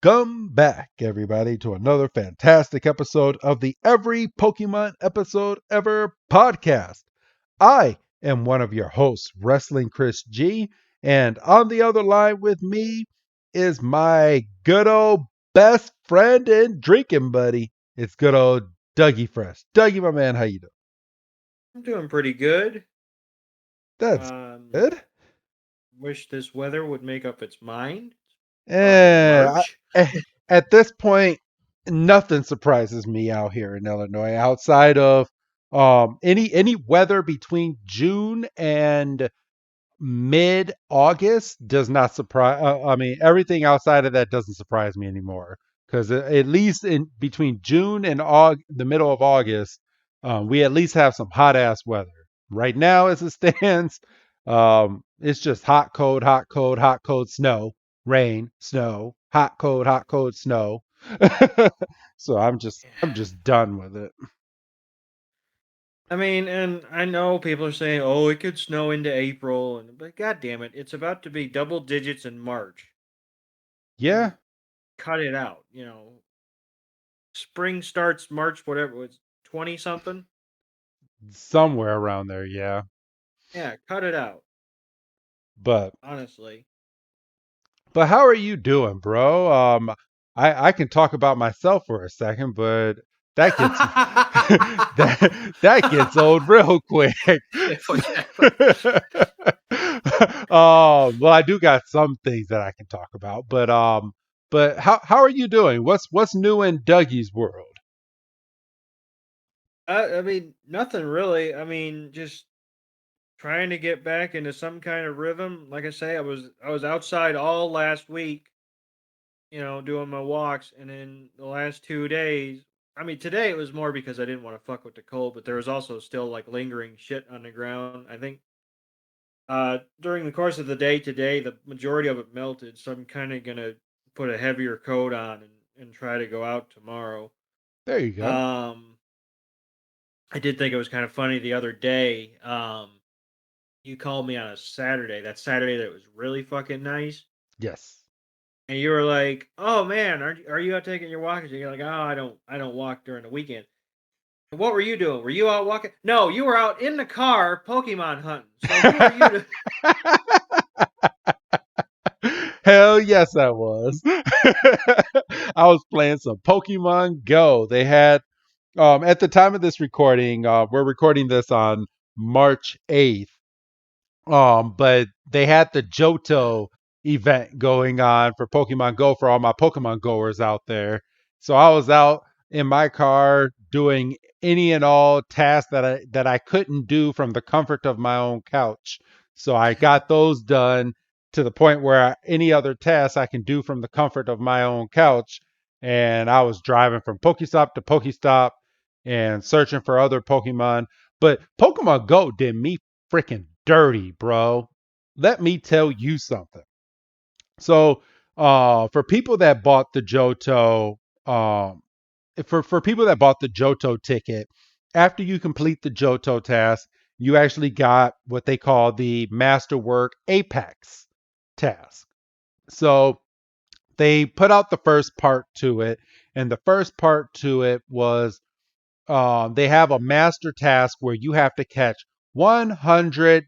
Welcome back, everybody, to another fantastic episode of the Every Pokemon Episode Ever podcast. I am one of your hosts, Wrestling Chris G, and on the other line with me is my good old best friend and drinking buddy. It's good old Dougie Fresh. Dougie, my man, how you doing? I'm doing pretty good. That's Um, good. wish this weather would make up its mind. Fucking Eh, March. at this point, nothing surprises me out here in Illinois outside of any weather between June and mid August does not surprise. I mean, everything outside of that doesn't surprise me anymore because at least in between June and the middle of August, we at least have some hot ass weather. Right now, as it stands, it's just hot, cold, hot, cold, hot, cold, snow, rain, snow, hot, cold, snow. So I'm just done with it. I mean, and I know people are saying, "Oh, it could snow into April," but god damn it, it's about to be double digits in March. Yeah, Cut it out. Spring starts March, whatever it's 20 something. somewhere around there. Yeah, Yeah, cut it out. but Honestly. But how are you doing, bro? I can talk about myself for a second, but that gets that gets old real quick. Well, I do got some things that I can talk about, but how are you doing? What's new in Dougie's world? I mean, nothing really. I mean, just trying to get back into some kind of rhythm. Like I say, I was outside all last week, doing my walks, and then the last 2 days. I mean, today it was more because I didn't want to fuck with the cold, but there was also still like lingering shit on the ground. I think during the course of the day today, the majority of it melted, so I'm kind of gonna put a heavier coat on and try to go out tomorrow. There you go. Um, I did think it was kind of funny the other day. You called me on a Saturday. That Saturday that was really fucking nice. Yes. And you were like, "Oh man, are you out taking your walks?" And you're like, "Oh, I don't walk during the weekend." And what were you doing? Were you out walking? No, you were out in the car Pokemon hunting. So who are you to? Hell yes, I was. I was playing some Pokemon Go. They had at the time of this recording, we're recording this on March 8th. But they had the Johto event going on for Pokemon Go for all my Pokemon goers out there. So I was out in my car doing any and all tasks that I couldn't do from the comfort of my own couch. So I got those done to the point where any other task I can do from the comfort of my own couch. And I was driving from Pokestop to Pokestop and searching for other Pokemon. But Pokemon Go did me freaking dirty, bro. Let me tell you something. So, for people that bought the Johto, for people that bought the Johto ticket, after you complete the Johto task, you actually got what they call the Masterwork Apex task. So they put out the first part to it, and the first part to it was they have a master task where you have to catch 100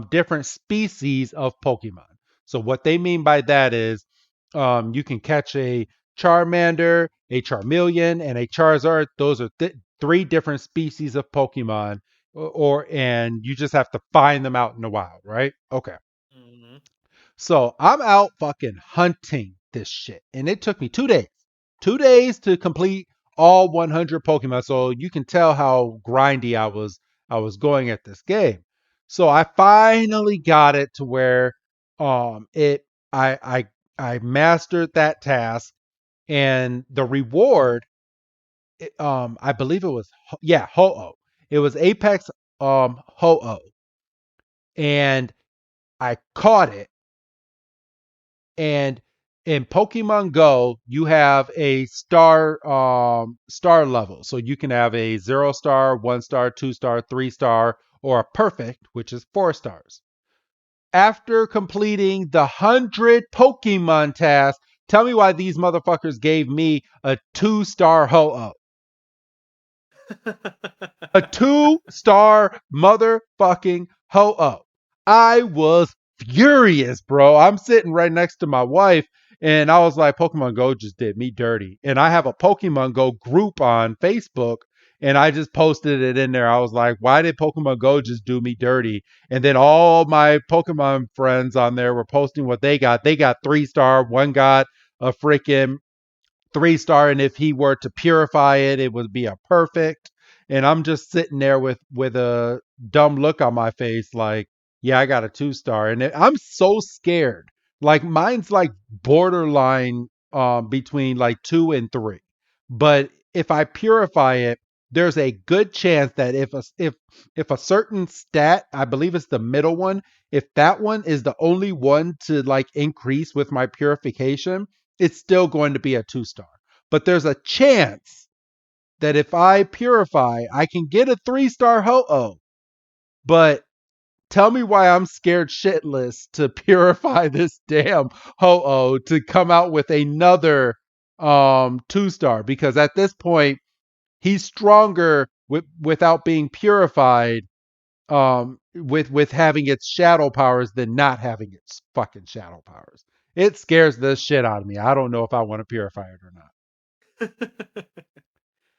different species of Pokemon. So what they mean by that is you can catch a Charmander, a Charmeleon, and a Charizard. Those are three different species of Pokemon, and you just have to find them out in the wild, right? Okay. Mhm. So I'm out fucking hunting this shit. And it took me 2 days. 2 days to complete all 100 Pokemon. So you can tell how grindy I was going at this game. So I finally got it to where it I mastered that task, and the reward I believe it was yeah, Ho-Oh. It was Apex Ho-Oh, and I caught it. And in Pokemon Go, you have a star level. So you can have a 0 star, 1 star, 2 star, 3 star, or a perfect, which is 4 stars. After completing the 100 Pokemon task, Tell me why these motherfuckers gave me a 2-star ho-oh. A 2-star motherfucking ho-oh. I was furious, bro. I'm sitting right next to my wife, and I was like, Pokemon Go just did me dirty. And I have a Pokemon Go group on Facebook, and I just posted it in there. I was like, why did Pokemon Go just do me dirty? And then all my Pokemon friends on there were posting what they got. They got 3-star. One got a freaking 3-star, and if he were to purify it, it would be a perfect. And I'm just sitting there with a dumb look on my face, like, yeah, I got a 2-star, and I'm so scared. Like mine's like borderline between like 2 and 3. But if I purify it, there's a good chance that if a certain stat, I believe it's the middle one, if that one is the only one to like increase with my purification, it's still going to be a 2-star. But there's a chance that if I purify, I can get a 3-star ho-oh. But tell me why I'm scared shitless to purify this damn ho-oh to come out with another 2-star, because at this point he's stronger without being purified, with having its shadow powers than not having its fucking shadow powers. It scares the shit out of me. I don't know if I want to purify it or not.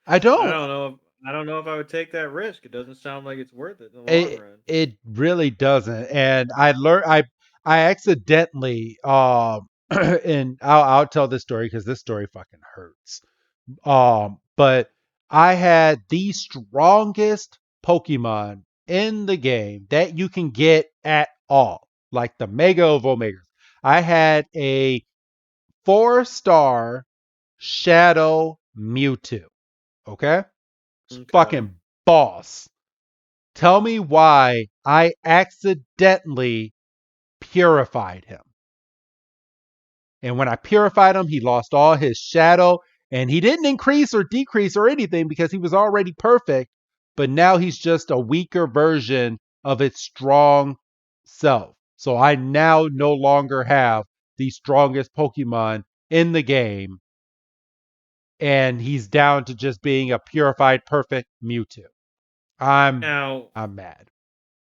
I I don't. don't know. I don't know if I would take that risk. It doesn't sound like it's worth it in the long It run. it really doesn't. And I accidentally and I'll tell this story because this story fucking hurts. But I had the strongest Pokemon in the game that you can get at all, like the Mega of Omegas. I had a 4-star Shadow Mewtwo. Okay, it's Okay. fucking boss. Tell me why I accidentally purified him. And when I purified him, he lost all his shadow, and he didn't increase or decrease or anything because he was already perfect. But now he's just a weaker version of its strong self. So I now no longer have the strongest Pokemon in the game, and he's down to just being a purified perfect Mewtwo. I'm Now I'm mad.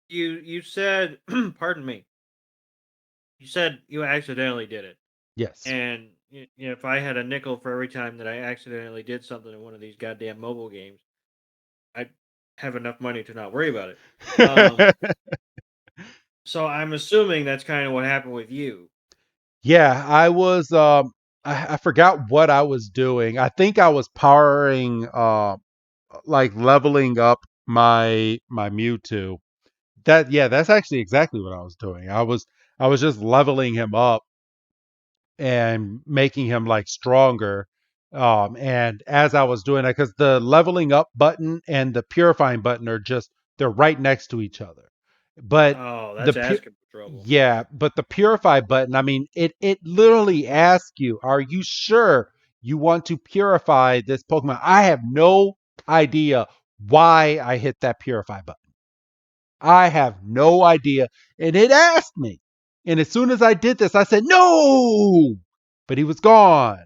you said, pardon me. You said you accidentally did it, Yes. and if I had a nickel for every time that I accidentally did something in one of these goddamn mobile games, I'd have enough money to not worry about it. Um, so I'm assuming that's kind of what happened with you. Yeah, I was I forgot what I was doing. I think I was powering like leveling up my Mewtwo. That's actually exactly what I was doing. I was just leveling him up and making him like stronger. And as I was doing that, because the leveling up button and the purifying button are just, they're right next to each other. But Oh, the that's pu- asking for trouble. yeah, but the purify button, I mean, it literally asks you, are you sure you want to purify this Pokemon? I have no idea why I hit that purify button. I have no idea. And it asked me. And as soon as I did this, I said, no! But he was gone.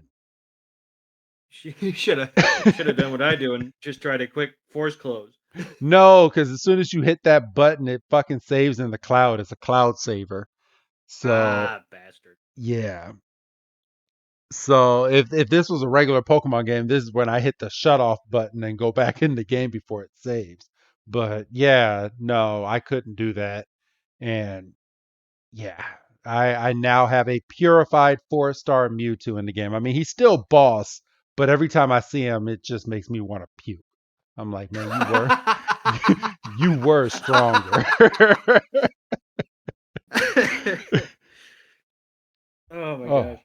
You should have done what I do and just tried a quick force close. No, because as soon as you hit that button, it fucking saves in the cloud. It's a cloud saver. So, Ah, bastard. yeah. So if this was a regular Pokemon game, this is when I hit the shut off button and go back in the game before it saves. But yeah, no, I couldn't do that. And yeah, I now have a purified 4-star Mewtwo in the game. I mean, he's still boss, but every time I see him, it just makes me want to puke. I'm like, man, you were stronger. Oh my Oh, gosh.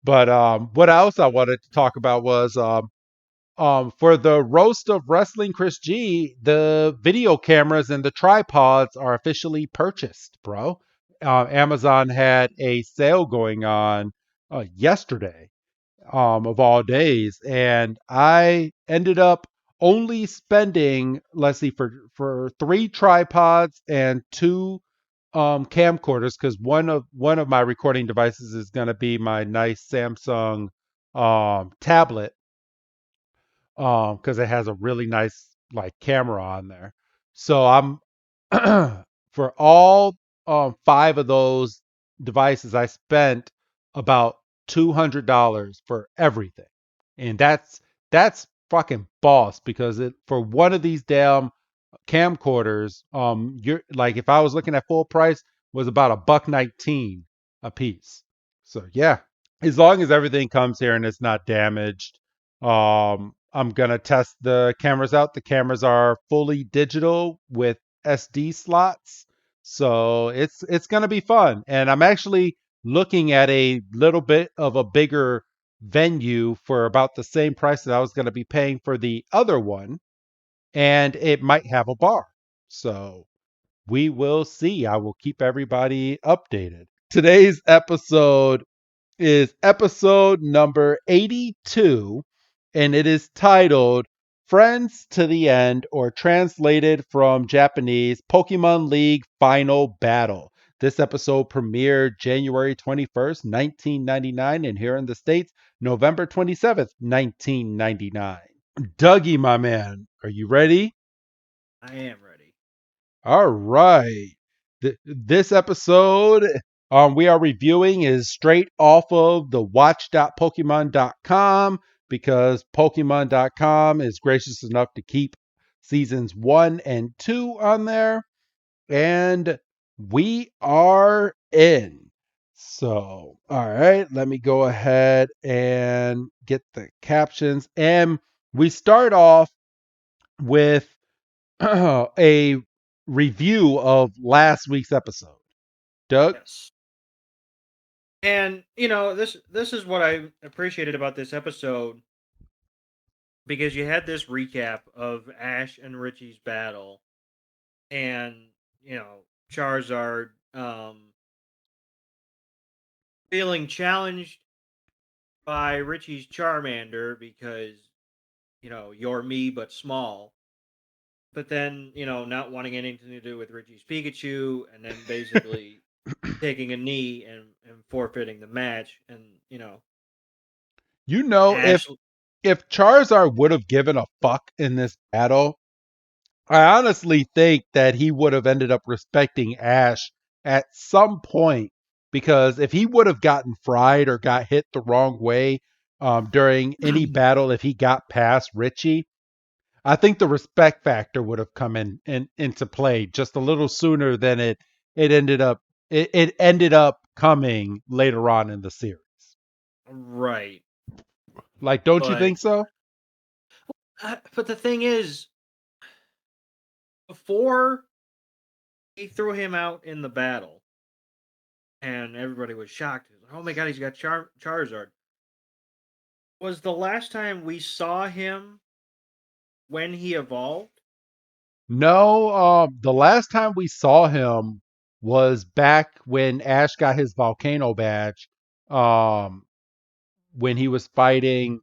but what else I wanted to talk about was for the roast of wrestling Chris G, the video cameras and the tripods are officially purchased, bro. Amazon had a sale going on yesterday, of all days, and I ended up only spending, let's see, for 3 tripods and 2 camcorders because one of my recording devices is going to be my nice Samsung tablet because it has a really nice like camera on there. So I'm for all five of those devices, I spent about $200 for everything, and that's fucking boss because it for one of these damn camcorders, you're like if I was looking at full price was about a buck 19 a piece. So yeah, as long as everything comes here and it's not damaged, I'm gonna test the cameras out. The cameras are fully digital with SD slots, so it's gonna be fun. And I'm actually looking at a little bit of a bigger venue for about the same price that I was gonna be paying for the other one, and it might have a bar. So we will see. I will keep everybody updated. Today's episode is episode number 82, and it is titled Friends to the End, or translated from Japanese, Pokemon League Final Battle. This episode premiered January 21st, 1999, and here in the States, November 27th, 1999. Dougie, my man, are you ready? I am ready. All right. This episode we are reviewing is straight off of the watch.pokemon.com because pokemon.com is gracious enough to keep seasons 1 and 2 on there, and we are in. So, all right, let me go ahead and get the captions, and we start off with a review of last week's episode. Doug? Yes. And this is what I appreciated about this episode because you had this recap of Ash and Richie's battle, and Charizard feeling challenged by Richie's Charmander because you're me but small, but then not wanting anything to do with Richie's Pikachu, and then basically taking a knee and forfeiting the match, and You know, Ash. if Charizard would have given a fuck in this battle, I honestly think that he would have ended up respecting Ash at some point, because if he would have gotten fried or got hit the wrong way during any battle, if he got past Richie, I think the respect factor would have come into play just a little sooner than it ended up it ended up coming later on in the series. Right, Like, don't you but think so? but the thing is, before he threw him out in the battle, and everybody was shocked. Like, oh my god, he's got Charizard. Was the last time we saw him when he evolved? No, the last time we saw him was back when Ash got his volcano badge, um, when he was fighting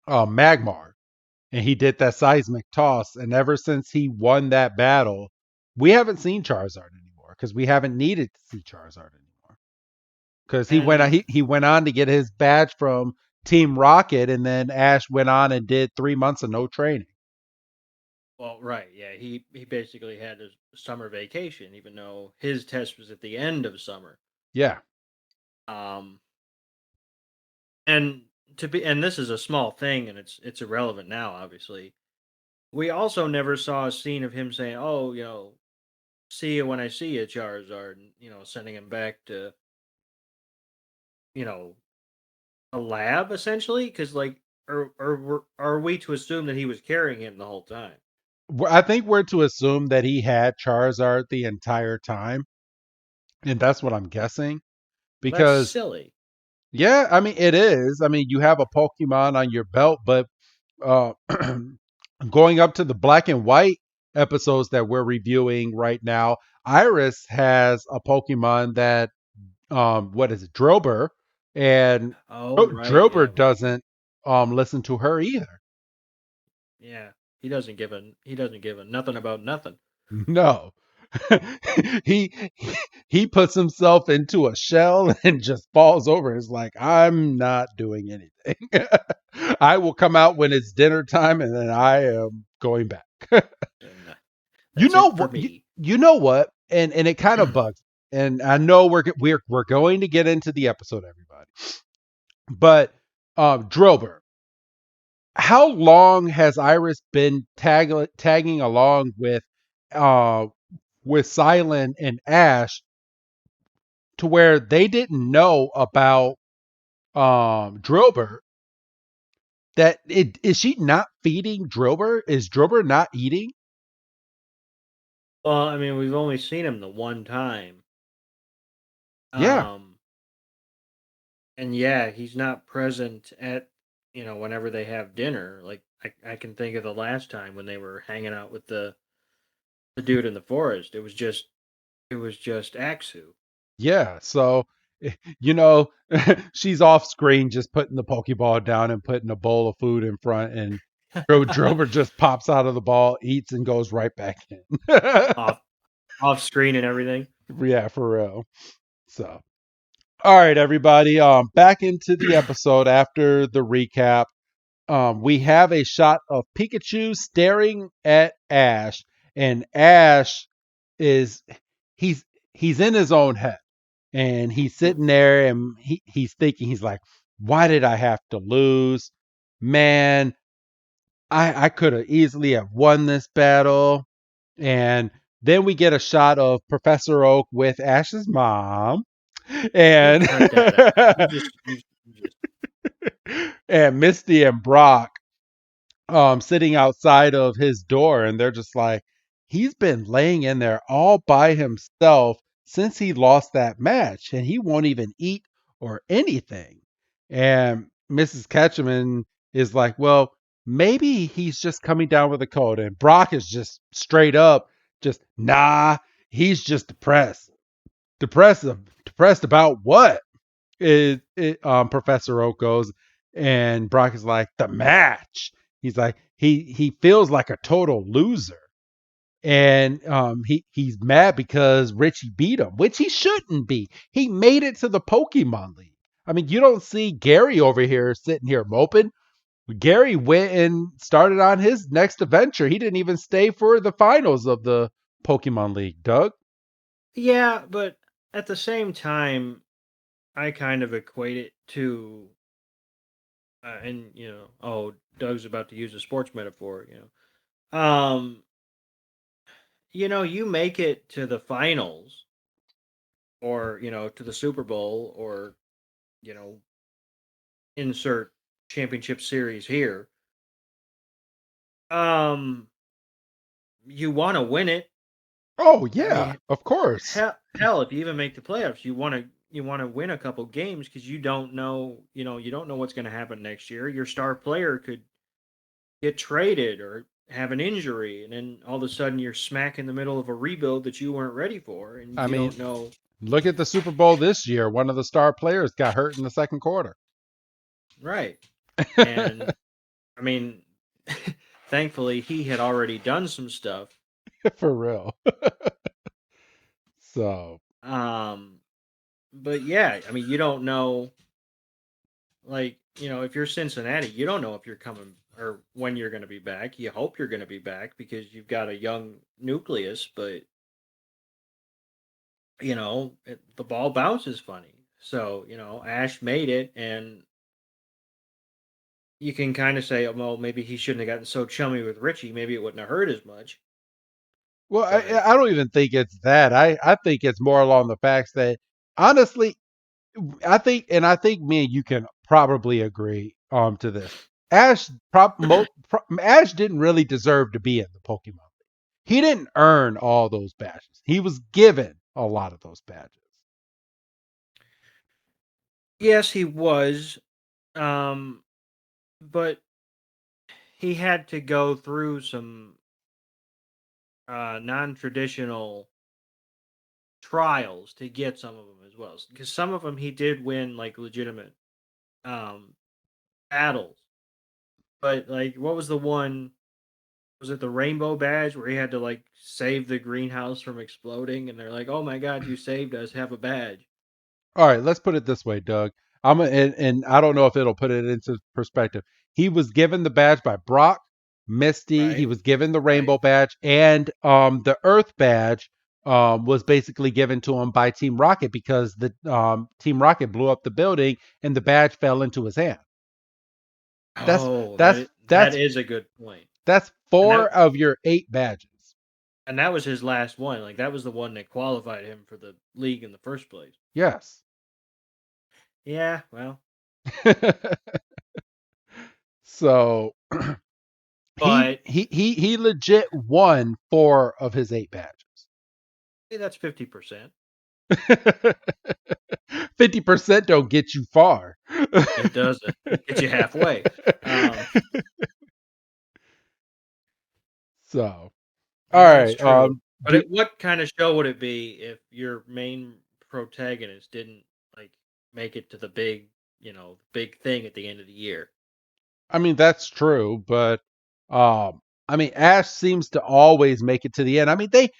Magmar, and he did that seismic toss. And ever since he won that battle, we haven't seen Charizard anymore because we haven't needed to see Charizard anymore. Because And he went on to get his badge from Team Rocket, and then Ash went on and did 3 months of no training. well, right, yeah, he basically had a summer vacation, even though his test was at the end of summer. Yeah. Um, and and this is a small thing, and it's irrelevant now, obviously. We also never saw a scene of him saying, "Oh, see you when I see you, Charizard," and sending him back to you know a lab essentially, because like, are we to assume that he was carrying him the whole time? I think we're to assume that he had Charizard the entire time, and that's what I'm guessing. That's Because silly. yeah, I mean it is. I mean you have a Pokemon on your belt, but uh, going up to the black and white episodes that we're reviewing right now, Iris has a Pokemon that what is it, Drillbur, and Oh, right, yeah, Drillbur doesn't listen to her either. yeah. He doesn't give a nothing about nothing. No. he he puts himself into a shell and just falls over. It's like, I'm not doing anything. I will come out when it's dinner time, and then I am going back. And You that's know it for what? me. You know what? And it kind of bugs. And I know we're going to get into the episode, everybody. But Drober, how long has Iris been tagging along uh with Silent and Ash to where they didn't know about Drober? That it is she not feeding Drober? Is Drober not eating? Well, I mean, we've only seen him the one time. Yeah. Um, and yeah, he's not present at, whenever they have dinner. Like I can think of the last time when they were hanging out with the dude in the forest. It was just Axu. Yeah, so you know, she's off screen just putting the Pokeball down and putting a bowl of food in front, and Drover just pops out of the ball, eats, and goes right back in. off off screen and everything. Yeah, for real. So, all right, everybody, back into the episode after the recap. We have a shot of Pikachu staring at Ash, and Ash is he's he's in his own head. And he's sitting there and he's thinking, he's like, why did I have to lose? Man, I could have easily have won this battle. And then we get a shot of Professor Oak with Ash's mom. And Cut that out. You just and Misty and Brock sitting outside of his door, and they're just like, he's been laying in there all by himself since he lost that match, and he won't even eat or anything. And Mrs. Ketchum is like, well, maybe he's just coming down with a cold. And Brock is just straight up, just nah, he's just depressed. Depressed about what? Professor Oak goes, and Brock is like, the match. He's like, he feels like a total loser, and he's mad because Richie beat him, which he shouldn't be. He made it to the Pokemon League. I mean, you don't see Gary over here sitting here moping. Gary went and started on his next adventure. He didn't even stay for the finals of the Pokemon League, Doug. Yeah, but at the same time, I kind of equate it to, and oh, Doug's about to use a sports metaphor. You make it to the finals, or to the Super Bowl, or you know, insert championship series here. Um, you want to win it. Oh I yeah, mean, of course. hell, if you even make the playoffs, you want to win a couple games because you don't know what's going to happen next year. Your star player could get traded or have an injury, and then all of a sudden you're smack in the middle of a rebuild that you weren't ready for, and I you mean, don't know. look at the Super Bowl this year. One of the star players got hurt in the second quarter. Right. And I mean, thankfully he had already done some stuff. For real. So, Um, but yeah, I mean, you don't know, like, if you're Cincinnati, you don't know if you're coming or when you're going to be back. You hope you're going to be back because you've got a young nucleus, but the ball bounces funny. So, Ash made it, and you can kind of say, oh, well, maybe he shouldn't have gotten so chummy with Richie. Maybe it wouldn't have hurt as much. well, But I don't even think it's that. I think it's more along the facts that, honestly, I think me and you can probably agree to this. Ash didn't really deserve to be in the Pokemon League. He didn't earn all those badges. He was given a lot of those badges. yes, he was. Um, but he had to go through some non-traditional trials to get some of them as well. Because some of them he did win like legitimate um, battles. But like, what was the one? was it the rainbow badge where he had to like save the greenhouse from exploding, and they're like, "Oh my God, you saved us! Have a badge." All right, let's put it this way, Doug. And I don't know if it'll put it into perspective. He was given the badge by Brock, Misty. He Right, was given the right. rainbow badge, and the Earth badge was basically given to him by Team Rocket because the Team Rocket blew up the building and the badge fell into his hand. That's Oh, that's that that's is a good point. that's And four of your eight badges. that was his last one. Like that was the one that qualified him for the league in the first place. Yes. Yeah, well, So but he legit won four of his eight badges. hey, that's 50%. 50% don't get you far. It doesn't. It gets you halfway. Um, So, all yeah, that's right. true. But Do what kind of show would it be if your main protagonist didn't like make it to the big, big thing at the end of the year? I mean that's true, but I mean Ash seems to always make it to the end. I mean they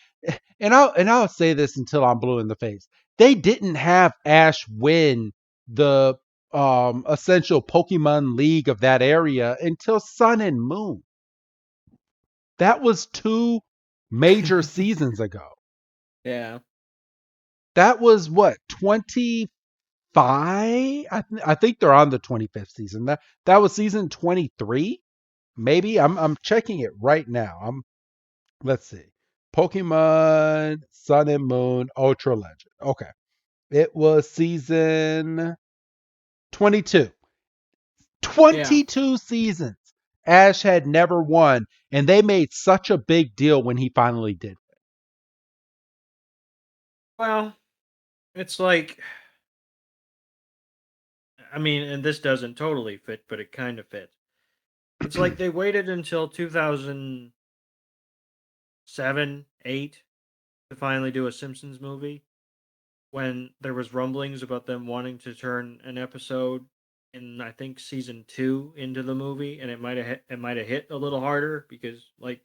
and I'll say this until I'm blue in the face. They didn't have Ash win the essential Pokemon League of that area until Sun and Moon. That was two major seasons ago. Yeah. That was what 25. I think they're on the 25th season. That was season 23. Maybe I'm checking it right now. Let's see. Pokemon Sun and Moon Ultra Legend. Okay. It was season 22. Yeah. 22 seasons. Ash had never won, and they made such a big deal when he finally did. Well, it's like, I mean, and this doesn't totally fit, but it kind of fits. It's like they waited until 2007, 8 to finally do a Simpsons movie when there was rumblings about them wanting to turn an episode in I think season 2 into the movie, and it might have hit a little harder because like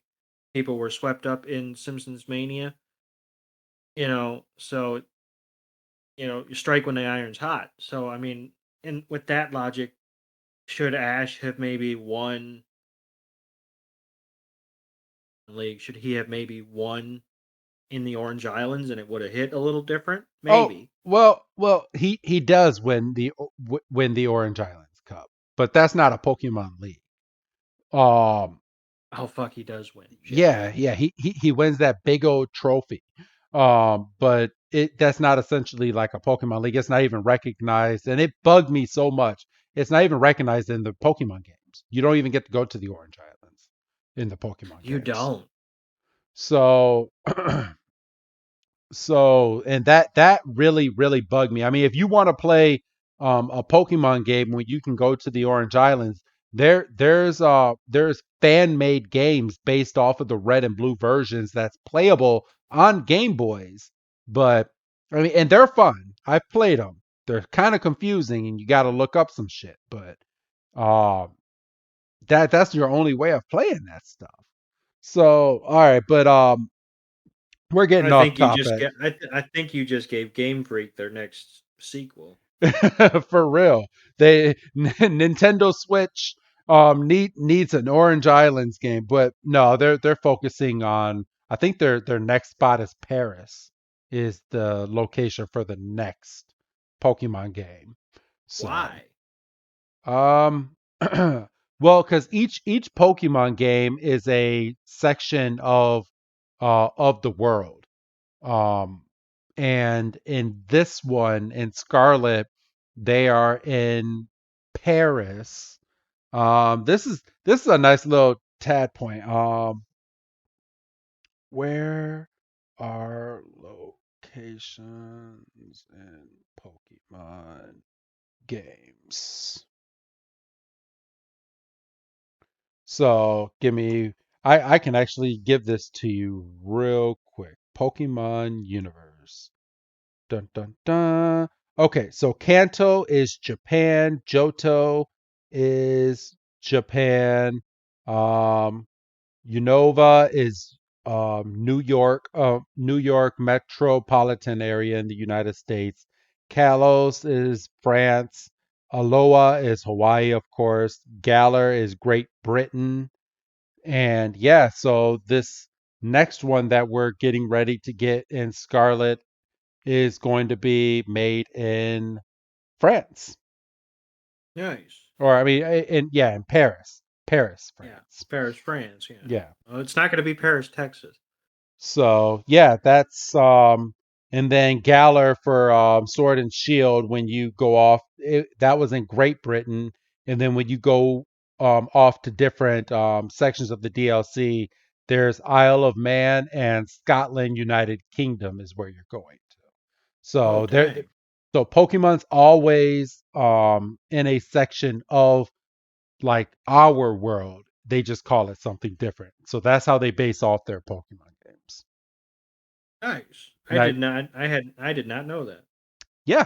people were swept up in Simpsons mania, so you strike when the iron's hot. So I mean, and with that logic, should Ash have maybe won the league? Should he have maybe won in the Orange Islands and it would have hit a little different? Oh, Maybe. well, he does win the Orange Islands Cup, but that's not a Pokemon League. Um, Oh fuck, he does win. Shit. yeah, he wins that big old trophy. But that's not essentially like a Pokemon League. It's not even recognized, and it bugged me so much. It's not even recognized in the Pokemon games. You don't even get to go to the Orange Islands in the Pokemon You games. don't. So and that really bugged me. I mean, if you want to play a Pokemon game when you can go to the Orange Islands, there's fan made games based off of the red and blue versions that's playable on Game Boys. But I mean, and they're fun. I've played them. They're kind of confusing, and you got to look up some shit. But uh, that's your only way of playing that stuff. So all right, but we're getting I off think you just topic. get. I think you just gave Game Freak their next sequel. For real. They Nintendo Switch needs an Orange Islands game, but no, they're focusing on I think their next spot is Paris is the location for the next Pokemon game. So, Why? um well, cuz each Pokemon game is a section of the world. Um, and in this one, in Scarlet, they are in Paris. This is a nice little tad point. Where are locations in Pokemon games? So give me. I can actually give this to you real quick. Pokemon Universe. Dun dun dun. Okay, so Kanto is Japan. Johto is Japan. Um, Unova is New York metropolitan area in the United States. Kalos is France. Aloha is Hawaii, of course. Galar is Great Britain. And yeah, so this next one that we're getting ready to get in Scarlet is going to be made in France. Nice. Or I mean, in Paris, Paris, Yeah. France. Paris, France. Yeah. Yeah. Well, it's not going to be Paris, Texas. So yeah, that's and then Galar for Sword and Shield when you go off that was in Great Britain, and then when you go off to different sections of the DLC, there's Isle of Man and Scotland United Kingdom is where you're going to. Oh, So dang. so Pokemon's always in a section of like our world. They just call it something different. So that's how they base off their Pokemon games. Nice. And I I did not know that. yeah.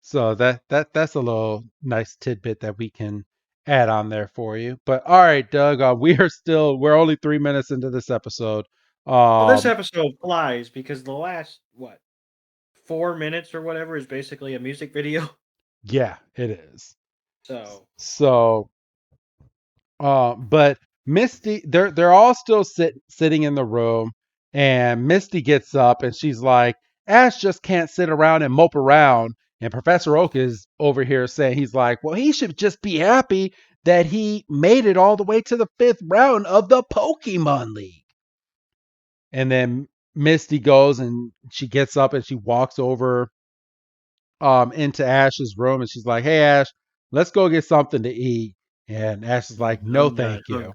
So that's a little nice tidbit that we can add on there for you. But all right, Doug, we're only 3 minutes into this episode. Well, this Um episode flies because the last, what, 4 minutes or whatever is basically a music video. yeah, it is. So, So but Misty, they're all still sitting in the room, and Misty gets up and she's like, Ash just can't sit around and mope around. And Professor Oak is over here saying he's like, well, he should just be happy that he made it all the way to the fifth round of the Pokemon League. And then Misty goes and she gets up and she walks over into Ash's room and she's like, hey Ash, let's go get something to eat. And Ash is like, no, I'm not thank you. hungry.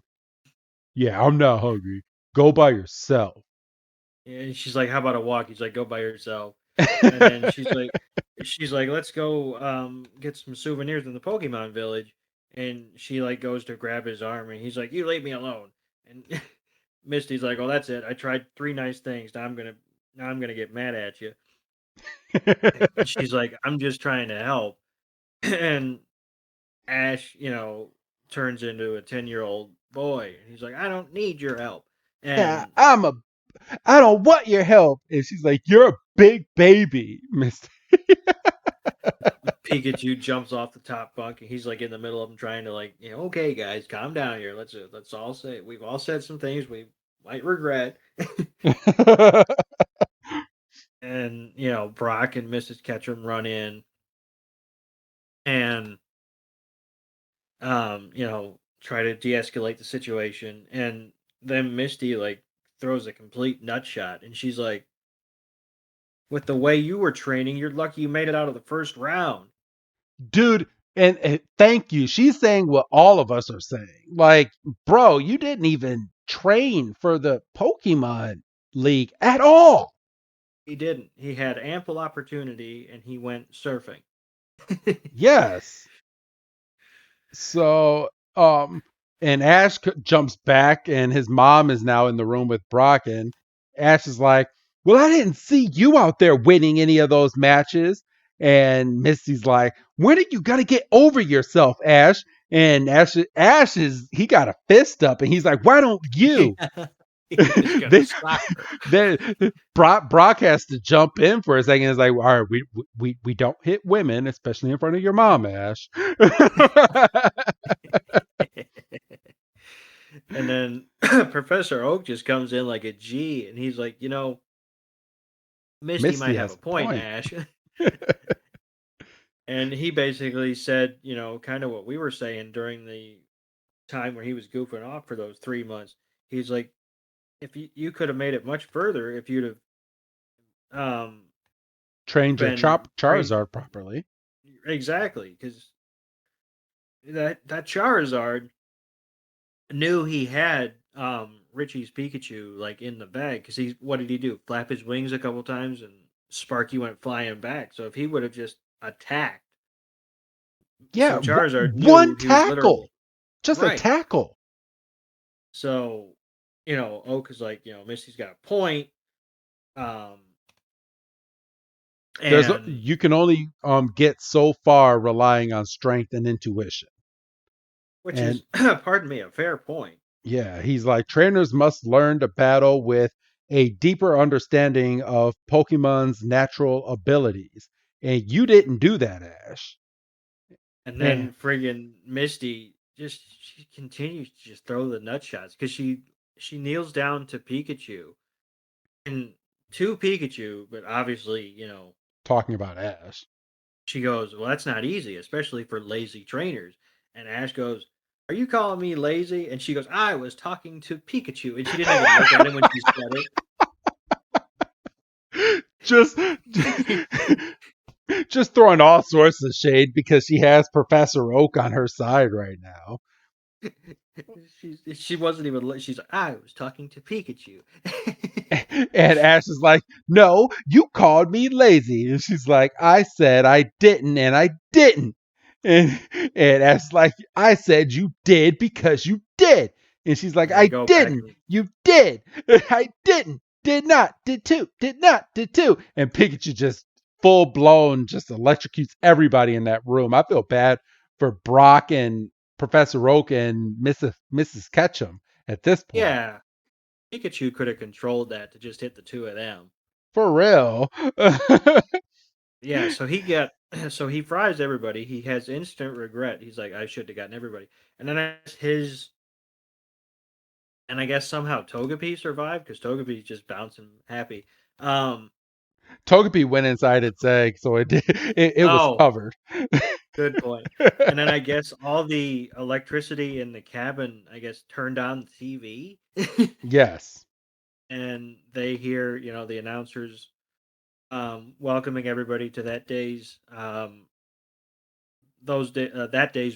Yeah, I'm not hungry. Go by yourself. And she's like, "How about a walk?" He's like, "Go by yourself." And then she's like, "Let's go get some souvenirs in the Pokemon Village." And she like goes to grab his arm, and he's like, "You leave me alone." And Misty's like, "Oh, that's it. I tried three nice things. Now I'm gonna get mad at you." And she's like, "I'm just trying to help." And Ash, turns into a 10-year-old boy. And he's like, "I don't need your help." Yeah, And I don't want your help. And she's like, you're a big baby, Mister. Pikachu jumps off the top bunk, and he's like in the middle of them, trying to like, okay, guys, calm down here. Let's all say we've all said some things we might regret. And Brock and Mrs. Ketchum run in, and try to de-escalate the situation, and then Misty like throws a complete nut shot, and she's like, "With the way you were training, you're lucky you made it out of the first round." Dude, and thank you. She's saying what all of us are saying. Like, bro, you didn't even train for the Pokemon League at all. He didn't. He had ample opportunity, and he went surfing. Yes. So, and Ash jumps back, and his mom is now in the room with Brock, and Ash is like, "Well, I didn't see you out there winning any of those matches." And Misty's like, "When are you gonna get over yourself, Ash?" And Ash is he got a fist up, and he's like, "Why don't you?" Yeah. He was gonna they, slap her. then Brock has to jump in for a second. It's like, all right, we don't hit women, especially in front of your mom, Ash. And then Professor Oak just comes in like a G, and he's like, Misty Misty might have has a a point, point. Ash. And he basically said, kind of what we were saying during the time where he was goofing off for those 3 months. He's like, if you could have made it much further if you'd have Trained your been trained Charizard properly. exactly, because that Charizard knew he had Richie's Pikachu like in the bag, because what did he do? Flap his wings a couple times and Sparky went flying back. So if he would have just attacked, Yeah, so Charizard one knew he was tackle, literally just a right. tackle. So Oak is like, Misty's got a point. Um, and You can only get so far relying on strength and intuition. which And is pardon me, a fair point. Yeah, he's like trainers must learn to battle with a deeper understanding of Pokemon's natural abilities. And you didn't do that, Ash. And Eh, then friggin' Misty just she continues to just throw the nut shots because she kneels down to Pikachu and to Pikachu, but obviously, talking about Ash. she goes, "Well, that's not easy, especially for lazy trainers." And Ash goes, "Are you calling me lazy?" And she goes, "I was talking to Pikachu," and she didn't even look at him when she said just it. just throwing all sorts of shade because she has Professor Oak on her side right now. she wasn't even. She's like, "I was talking to Pikachu." And Ash is like, "No, you called me lazy." And she's like, "I said I didn't, and I didn't." And and Ash is like, "I said you did because you did." And she's like, And they "I go back didn't. and You did. I didn't. Did not. Did too. Did not. Did too." And Pikachu just full blown just electrocutes everybody in that room. I feel bad for Brock and Professor Oak and Mrs. Ketchum at this point. yeah, Pikachu could have controlled that to just hit the two of them. For real. Yeah, so he got so he fries everybody. He has instant regret. He's like, I should have gotten everybody. And then his and I guess somehow Togepi survived because Togepi's just bouncing happy. Um, Togepi went inside its egg, so it was oh, covered. good point. And then I guess all the electricity in the cabin, I guess, turned on the TV, Yes. and they hear, the announcers welcoming everybody to that day's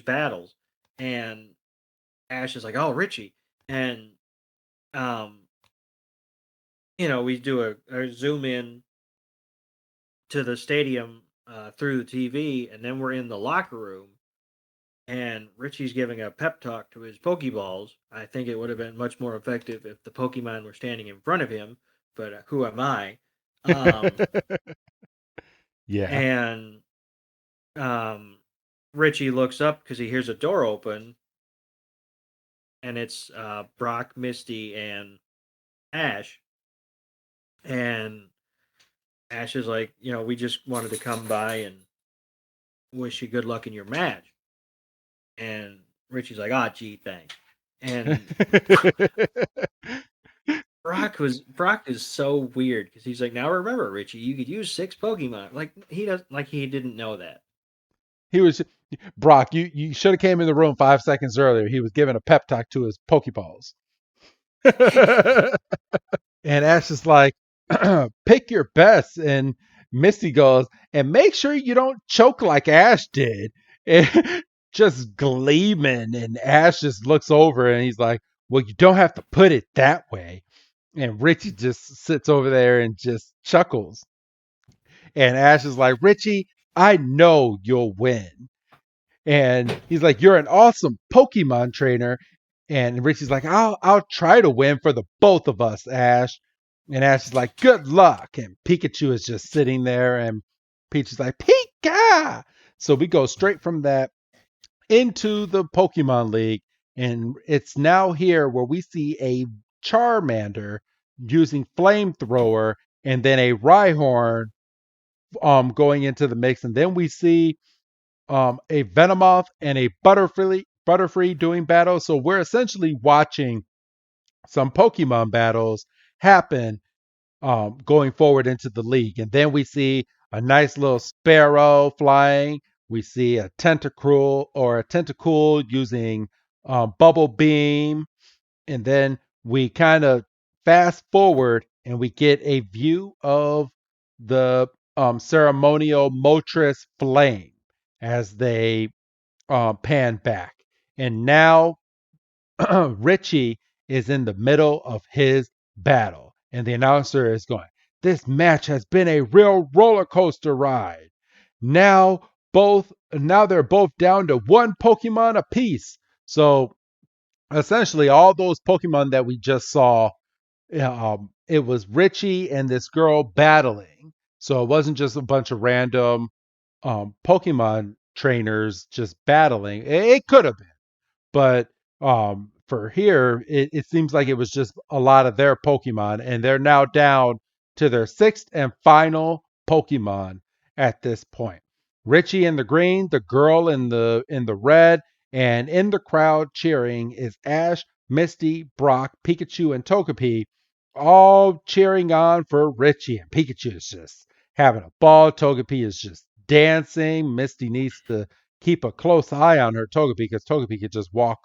battles, and Ash is like, "Oh, Richie," and um, we do a zoom in to the stadium through the TV, and then we're in the locker room, and Richie's giving a pep talk to his Pokeballs. I think it would have been much more effective if the Pokemon were standing in front of him, but who am I? Um, Yeah. and um, Richie looks up because he hears a door open, and it's Brock, Misty, and Ash. And Ash is like, we just wanted to come by and wish you good luck in your match. And Richie's like, ah, gee, thanks. And Brock is so weird because he's like, now remember, Richie, you could use 6 Pokemon. Like he didn't know that. He was Brock. You should have came in the room 5 seconds earlier. He was giving a pep talk to his Pokeballs. And Ash is like, "Pick your best." And Misty goes, "And make sure you don't choke like Ash did." And just gleaming. And Ash just looks over and he's like, "Well, you don't have to put it that way." And Richie just sits over there and just chuckles. And Ash is like, "Richie, I know you'll win." And he's like, "You're an awesome Pokemon trainer." And Richie's like, I'll try to win for the both of us, Ash." And Ash is like, "Good luck." And Pikachu is just sitting there, and Peach is like, "Pika!" So we go straight from that into the Pokemon League, and it's now here where we see a Charmander using flamethrower, and then a Rhyhorn going into the mix, and then we see a Venomoth and a Butterfree doing battle. So we're essentially watching some Pokemon battles happen going forward into the league. And then we see a nice little Sparrow flying. We see a Tentacool using Bubble Beam. And then we kind of fast forward and we get a view of the ceremonial Moltres Flame as they pan back. And now Richie is in the middle of his battle. And the announcer is going, "This match has been a real roller coaster ride. Now they're both down to one Pokemon apiece." So essentially all those Pokemon that we just saw, it was Richie and this girl battling. So it wasn't just a bunch of random Pokemon trainers just battling. It could have been, but for here, it seems like it was just a lot of their Pokemon, and they're now down to their sixth and final Pokemon at this point. Richie in the green, the girl in the red, and in the crowd cheering is Ash, Misty, Brock, Pikachu, and Togepi, all cheering on for Richie. And Pikachu is just having a ball. Togepi is just dancing. Misty needs to keep a close eye on her Togepi because Togepi could just walk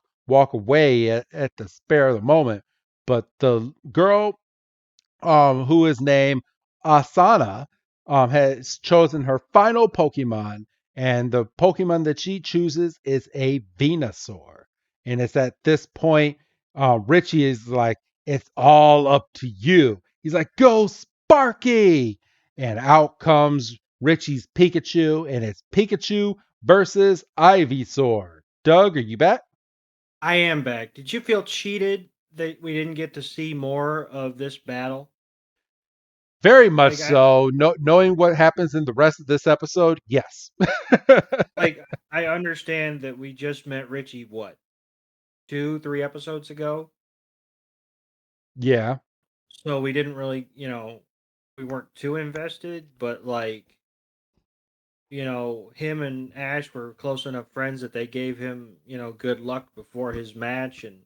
away at the spare of the moment. But the girl who is named Asana, has chosen her final Pokemon, and the Pokemon that she chooses is a Venusaur. And it's at this point, Richie is like, "It's all up to you." He's like, "Go Sparky!" And out comes Richie's Pikachu, and it's Pikachu versus Ivysaur. Doug, are you back? I am back. Did you feel cheated that we didn't get to see more of this battle? Very much Like I so. Knowing what happens in the rest of this episode, yes. like I understand that we just met Richie what, 2, 3 episodes ago? Yeah. So we didn't really, we weren't too invested, but like, him and Ash were close enough friends that they gave him, good luck before his match and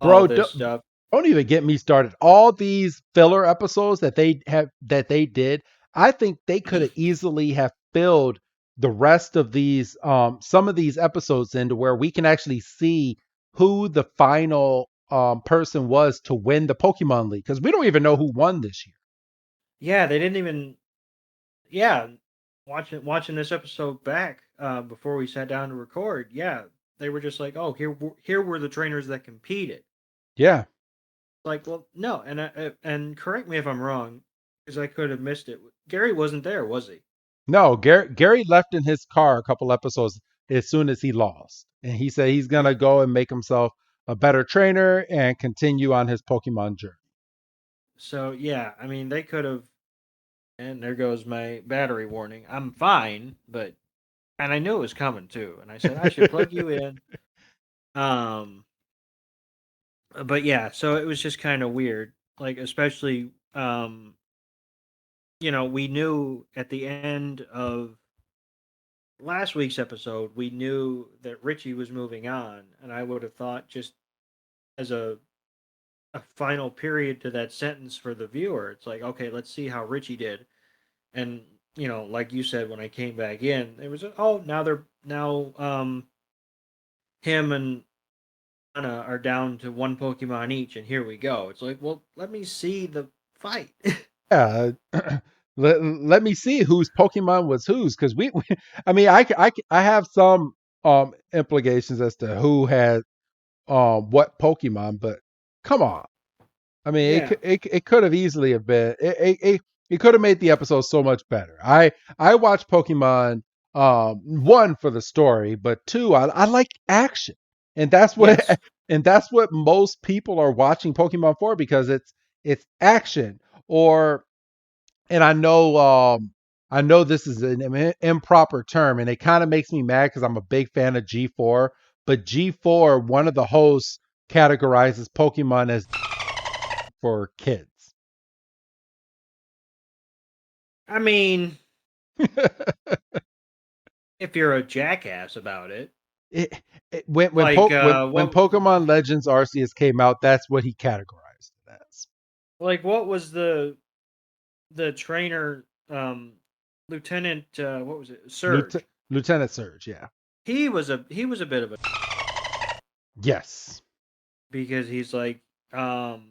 all Bro, this stuff. don't even get me started. All these filler episodes that they did, I think they could have easily have filled the rest of these some of these episodes into where we can actually see who the final person was to win the Pokemon League because we don't even know who won this year. Yeah, they didn't even. Yeah, watching this episode back before we sat down to record. Yeah, they were just like, oh, here were the trainers that competed. Yeah. Like, well, no, and correct me if I'm wrong, because I could have missed it. Gary wasn't there, was he? No, Gary left in his car a couple episodes as soon as he lost. And he said he's going Yeah. to go and make himself a better trainer and continue on his Pokemon journey. So yeah, I mean, they could have. And there goes my battery warning. I'm fine, and I knew it was coming too. And I said I should plug you in. Um, but yeah, so it was just kind of weird. Like especially, we knew at the end of last week's episode, we knew that Richie was moving on, and I would have thought just as a final period to that sentence for the viewer, it's like, okay, let's see how Richie did. And like you said, when I came back in, it was now him and Anna are down to one Pokemon each, and here we go. It's like, well, let me see the fight. Yeah. Let me see whose Pokemon was whose because I mean I have some implications as to who had what Pokemon, but come on. I mean, Yeah. it could have easily have been it could have made the episode so much better. I watched Pokemon one for the story, but two I like action, and that's what Yes. and that's what most people are watching Pokemon for because it's action. Or and I know this is an improper term, and it kind of makes me mad because I'm a big fan of G4. But G4, one of the hosts categorizes Pokemon as for kids. I mean, if you're a jackass about it, it, when like when what Pokemon Legends Arceus came out, that's what he categorized it as. what was the trainer Lieutenant what was it? Surge. Lieutenant Surge, yeah. He was a bit of a Yes. because he's like freaking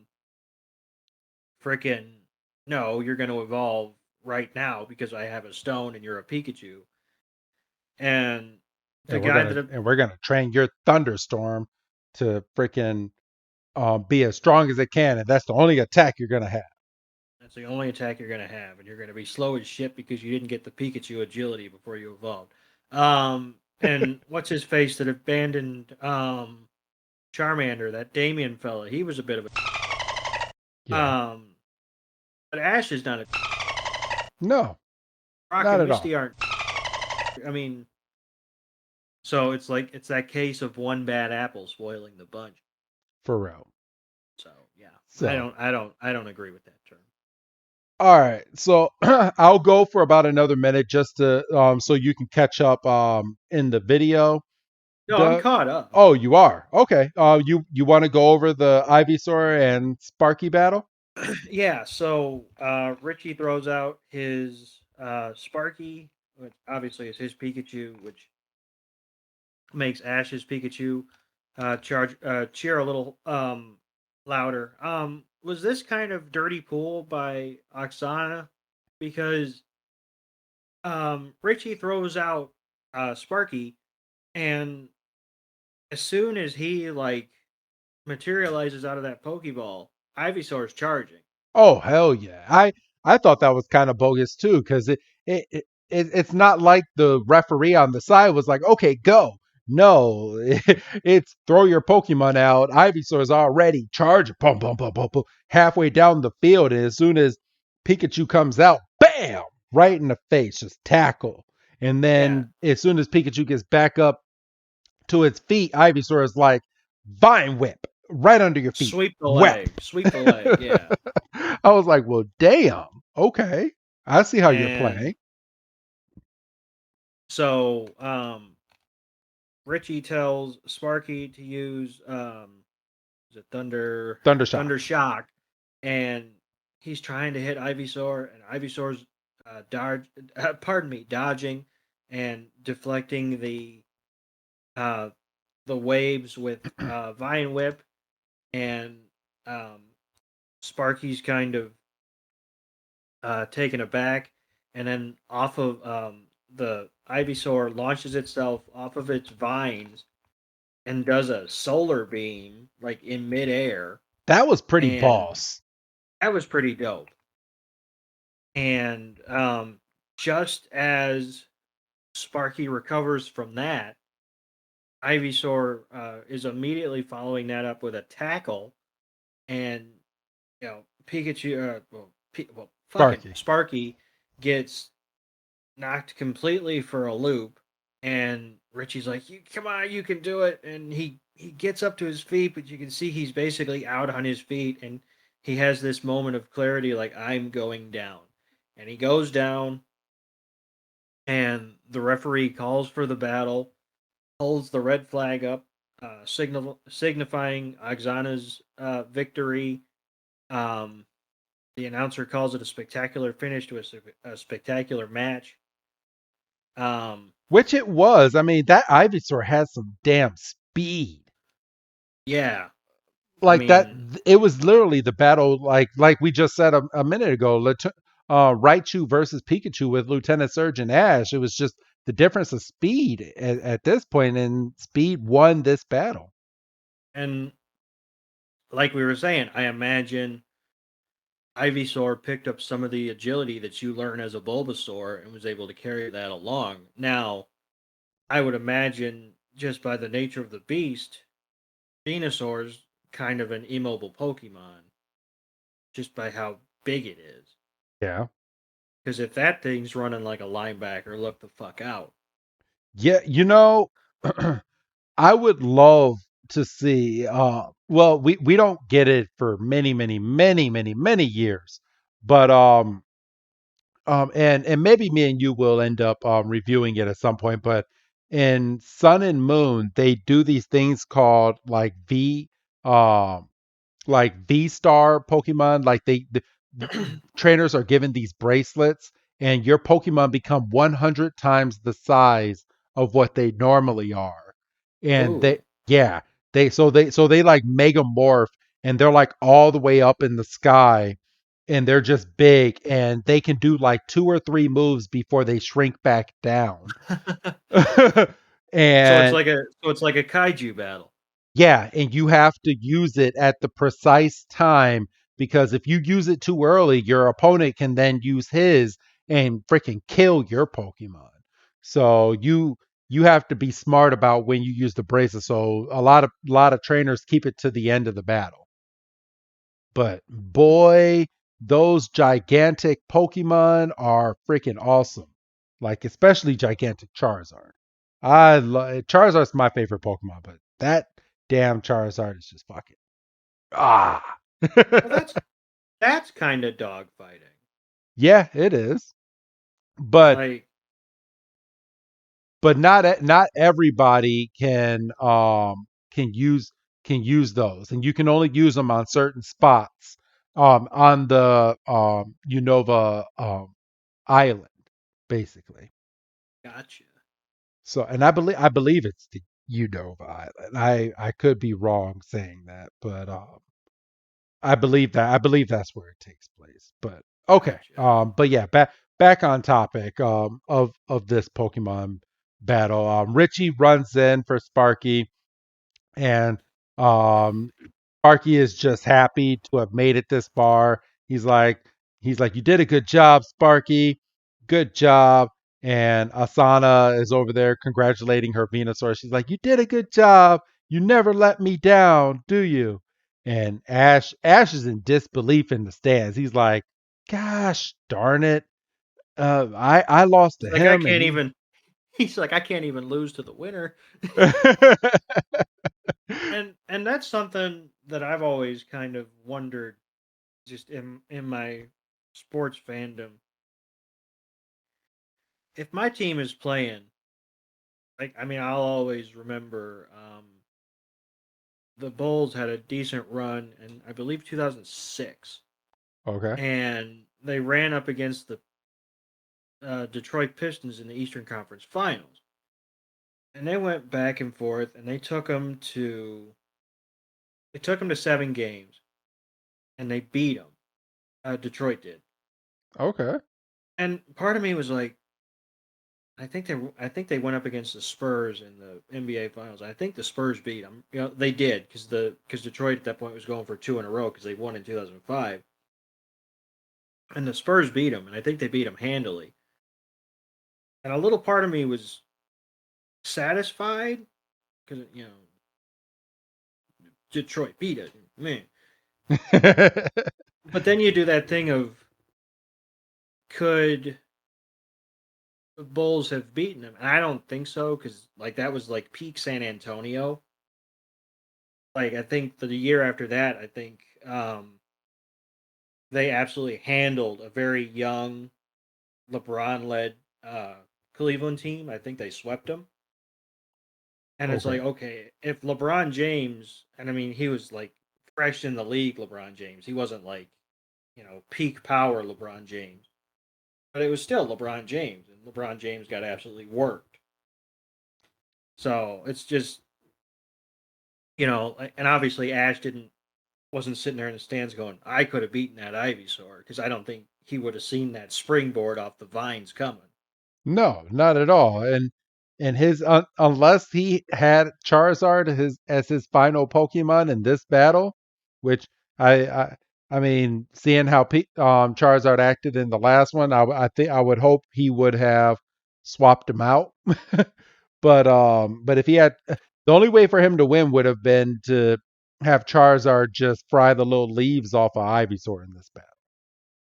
no, you're going to evolve right now because I have a stone and you're a Pikachu. And the guy that And we're gonna train your Thunderstorm to freaking be as strong as it can, and that's the only attack you're gonna have. that's the only attack you're going to have, and you're going to be slow as shit because you didn't get the Pikachu agility before you evolved. And what's his face that abandoned Charmander, that Damien fella, he was a bit of a Yeah. but Ash is not a No, Rock not and at all. Misty aren't. I mean, so it's like it's that case of one bad apple spoiling the bunch. For real. So yeah, So, I don't agree with that term. all right. So I'll go for about another minute just to so you can catch up in the video. No, I'm The caught up. Oh, you are. Okay. You want to go over the Ivysaur and Sparky battle? Yeah, so Richie throws out his Sparky, which obviously is his Pikachu, which makes Ash's Pikachu cheer a little louder. Was this kind of dirty pool by Oksana? Because Richie throws out Sparky, and as soon as he like materializes out of that Pokeball, Ivysaur's charging. Oh hell yeah! I thought that was kind of bogus too because it's not like the referee on the side was like, okay, go. No, it's throw your Pokemon out. Ivysaur's already charging, boom, boom, boom, boom, boom, halfway down the field, and as soon as Pikachu comes out, bam, right in the face, just tackle. And Yeah, then as soon as Pikachu gets back up to its feet, Ivysaur is like, Vine Whip, right under your feet, sweep the Whap. leg, sweep the leg. Yeah, I was like, well, damn. Okay. I see how you're and playing. so Richie tells Sparky to use is it Thundershock. Thunder Shock, and he's trying to hit Ivysaur, and Ivysaur's dodging and deflecting uh the waves with Vine Whip, and um Sparky's kind of taken aback, and then off of the Ivysaur launches itself off of its vines and does a solar beam like in midair, That was pretty and boss. that was pretty dope. And just as Sparky recovers from that, Ivysaur is immediately following that up with a tackle, and Pikachu, fucking Sparky. Sparky gets knocked completely for a loop, and Richie's like, "You come on, you can do it." And he gets up to his feet, but you can see he's basically out on his feet, and he has this moment of clarity, like I'm going down, and he goes down, and the referee calls for the battle, holds the red flag up, signifying Oxana's victory. Um, the announcer calls it a spectacular finish to a spectacular match. Um, Which it was. I mean, that Ivysaur has some damn speed. yeah, I Like that, mean, it was literally the battle, like we just said a minute ago. Raichu versus Pikachu with Lieutenant Surgeon Ash. It was just the difference of speed at this point, and speed won this battle. and like we were saying, I imagine Ivysaur picked up some of the agility that you learn as a Bulbasaur and was able to carry that along. Now, I would imagine just by the nature of the beast, Venusaur's kind of an immobile Pokemon, just by how big it is. Yeah. Because if that thing's running like a linebacker, look the fuck out. Yeah, I would love to see well, we don't get it for many years. But and maybe me and you will end up reviewing it at some point, but in Sun and Moon, they do these things called um like V Star Pokemon. Like the trainers are given these bracelets, and your Pokemon become 100 times the size of what they normally are. And Ooh. yeah, they like mega morph, and they're like all the way up in the sky, and they're just big, and they can do like two or three moves before they shrink back down. And So it's like a kaiju battle. yeah, and you have to use it at the precise time because if you use it too early, your opponent can then use his and freaking kill your Pokemon. So you have to be smart about when you use the braces. So a lot of trainers keep it to the end of the battle. But boy, those gigantic Pokemon are freaking awesome. Like especially gigantic Charizard. Charizard's my favorite Pokemon, but that damn Charizard is just fucking. Ah. Well, that's kind of dogfighting. Yeah, it is. But Like, not everybody can use those, and you can only use them on certain spots on the Unova island, basically. gotcha, So, and I believe it's the Unova island. I could be wrong saying that, but I believe that's where it takes place. But okay. gotcha. But yeah, back on topic of this Pokemon battle. Richie runs in for Sparky, and um Sparky is just happy to have made it this far. He's like he's like, you did a good job, Sparky. Good job. And Asana is over there congratulating her Venusaur. She's like, you did a good job. You never let me down, do you? And Ash is in disbelief in the stands. He's like, gosh darn it. I lost to He's like, I him and can't he even. He's like, I can't even lose to the winner. And that's something that I've always kind of wondered, just in my sports fandom. If my team is playing, like, I mean, I'll always remember the Bulls had a decent run in, I believe, 2006, Okay. and they ran up against the Detroit Pistons in the Eastern Conference Finals, and they went back and forth, and they took them to 7 games, and they beat them. Detroit did, Okay. and part of me was like, I think they went up against the Spurs in the NBA Finals. I think the Spurs beat them. You know, they did because Detroit at that point was going for 2 in a row because they won in 2005, and the Spurs beat them, and I think they beat them handily. And a little part of me was satisfied because Detroit beat it, man. But then you do that thing of, could the Bulls have beaten them? And I don't think so, because like that was like peak San Antonio. Like, I think the year after that, I think they absolutely handled a very young LeBron led Cleveland team. I think they swept them. And it's Okay. like, okay, if LeBron James, and I mean, he was like fresh in the league, LeBron James, he wasn't like, peak power LeBron James, but it was still LeBron James, and LeBron James got absolutely worked. So it's just, and obviously Ash wasn't sitting there in the stands going, I could have beaten that Ivysaur, because I don't think he would have seen that springboard off the vines coming. No, not at all. And his unless he had Charizard as his final Pokemon in this battle, which I I, I mean, seeing how Charizard acted in the last one, I think I would hope he would have swapped him out. But if he had, the only way for him to win would have been to have Charizard just fry the little leaves off of Ivysaur in this battle.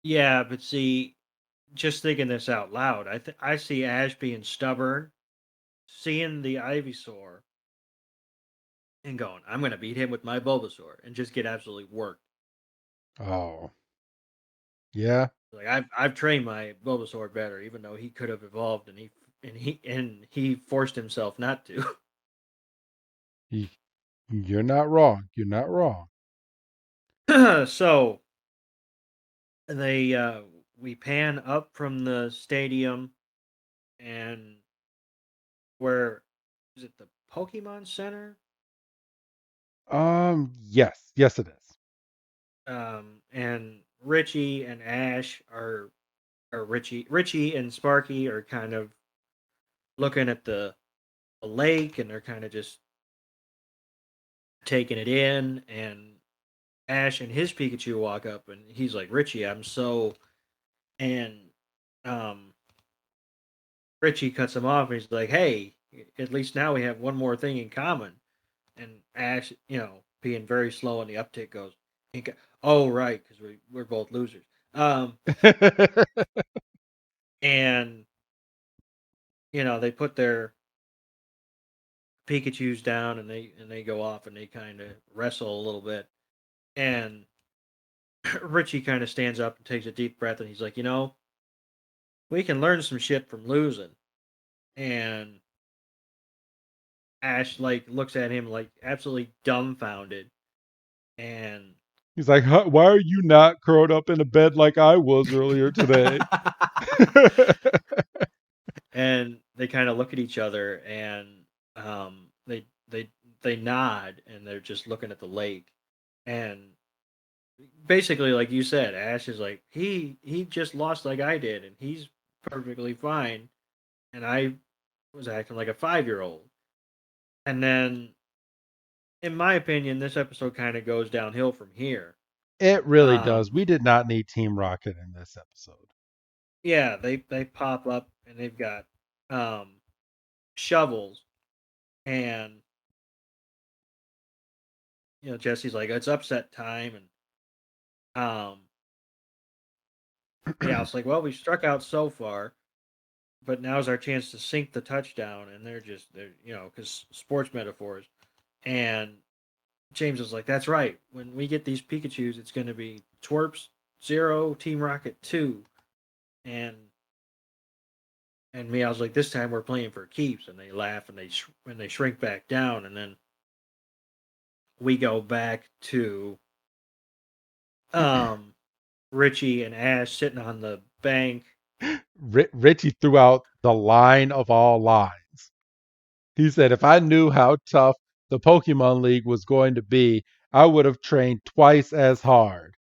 Yeah, but see, just thinking this out loud, I see Ash being stubborn, seeing the Ivysaur, and going, I'm going to beat him with my Bulbasaur, and just get absolutely worked. Oh, yeah. Like, I've trained my Bulbasaur better, even though he could have evolved, and he forced himself not to. You, you're not wrong. You're not wrong. So they we pan up from the stadium, and where is it, the Pokemon Center? Yes, yes, it is. And Richie and Ash are or Richie and Sparky are kind of looking at the lake, and they're kind of just taking it in, and Ash and his Pikachu walk up, and he's like, Richie, I'm so, and um Richie cuts him off, and he's like, hey, at least now we have one more thing in common. And Ash, being very slow on the uptick, goes, oh, right, because we're both losers. Um, and, they put their Pikachu's down, and they go off, and they kind of wrestle a little bit. And Richie kind of stands up and takes a deep breath, and he's like, we can learn some shit from losing. And Ash like looks at him like absolutely dumbfounded, and He's like, huh, why are you not curled up in a bed like I was earlier today? and they kind of look at each other, and they nod, and they're just looking at the lake. And basically, like you said, Ash is like, he just lost like I did, and he's perfectly fine, and I was acting like a 5-year-old. And then, in my opinion, this episode kind of goes downhill from here. It really does. Um, We did not need Team Rocket in this episode. yeah, they pop up and they've got um shovels, and Jesse's like, it's upset time, and yeah, it's like, well, we struck out so far, but now's our chance to sink the touchdown. And they're because sports metaphors. And James was like, that's right, when we get these Pikachus, it's going to be Twerps 0, Team Rocket 2. And and me, I was like, this time we're playing for keeps. And they laugh, and they shrink back down. And then we go back to um Richie and Ash sitting on the bank. Richie threw out the line of all lines. He said, if I knew how tough the Pokemon League was going to be, I would have trained twice as hard.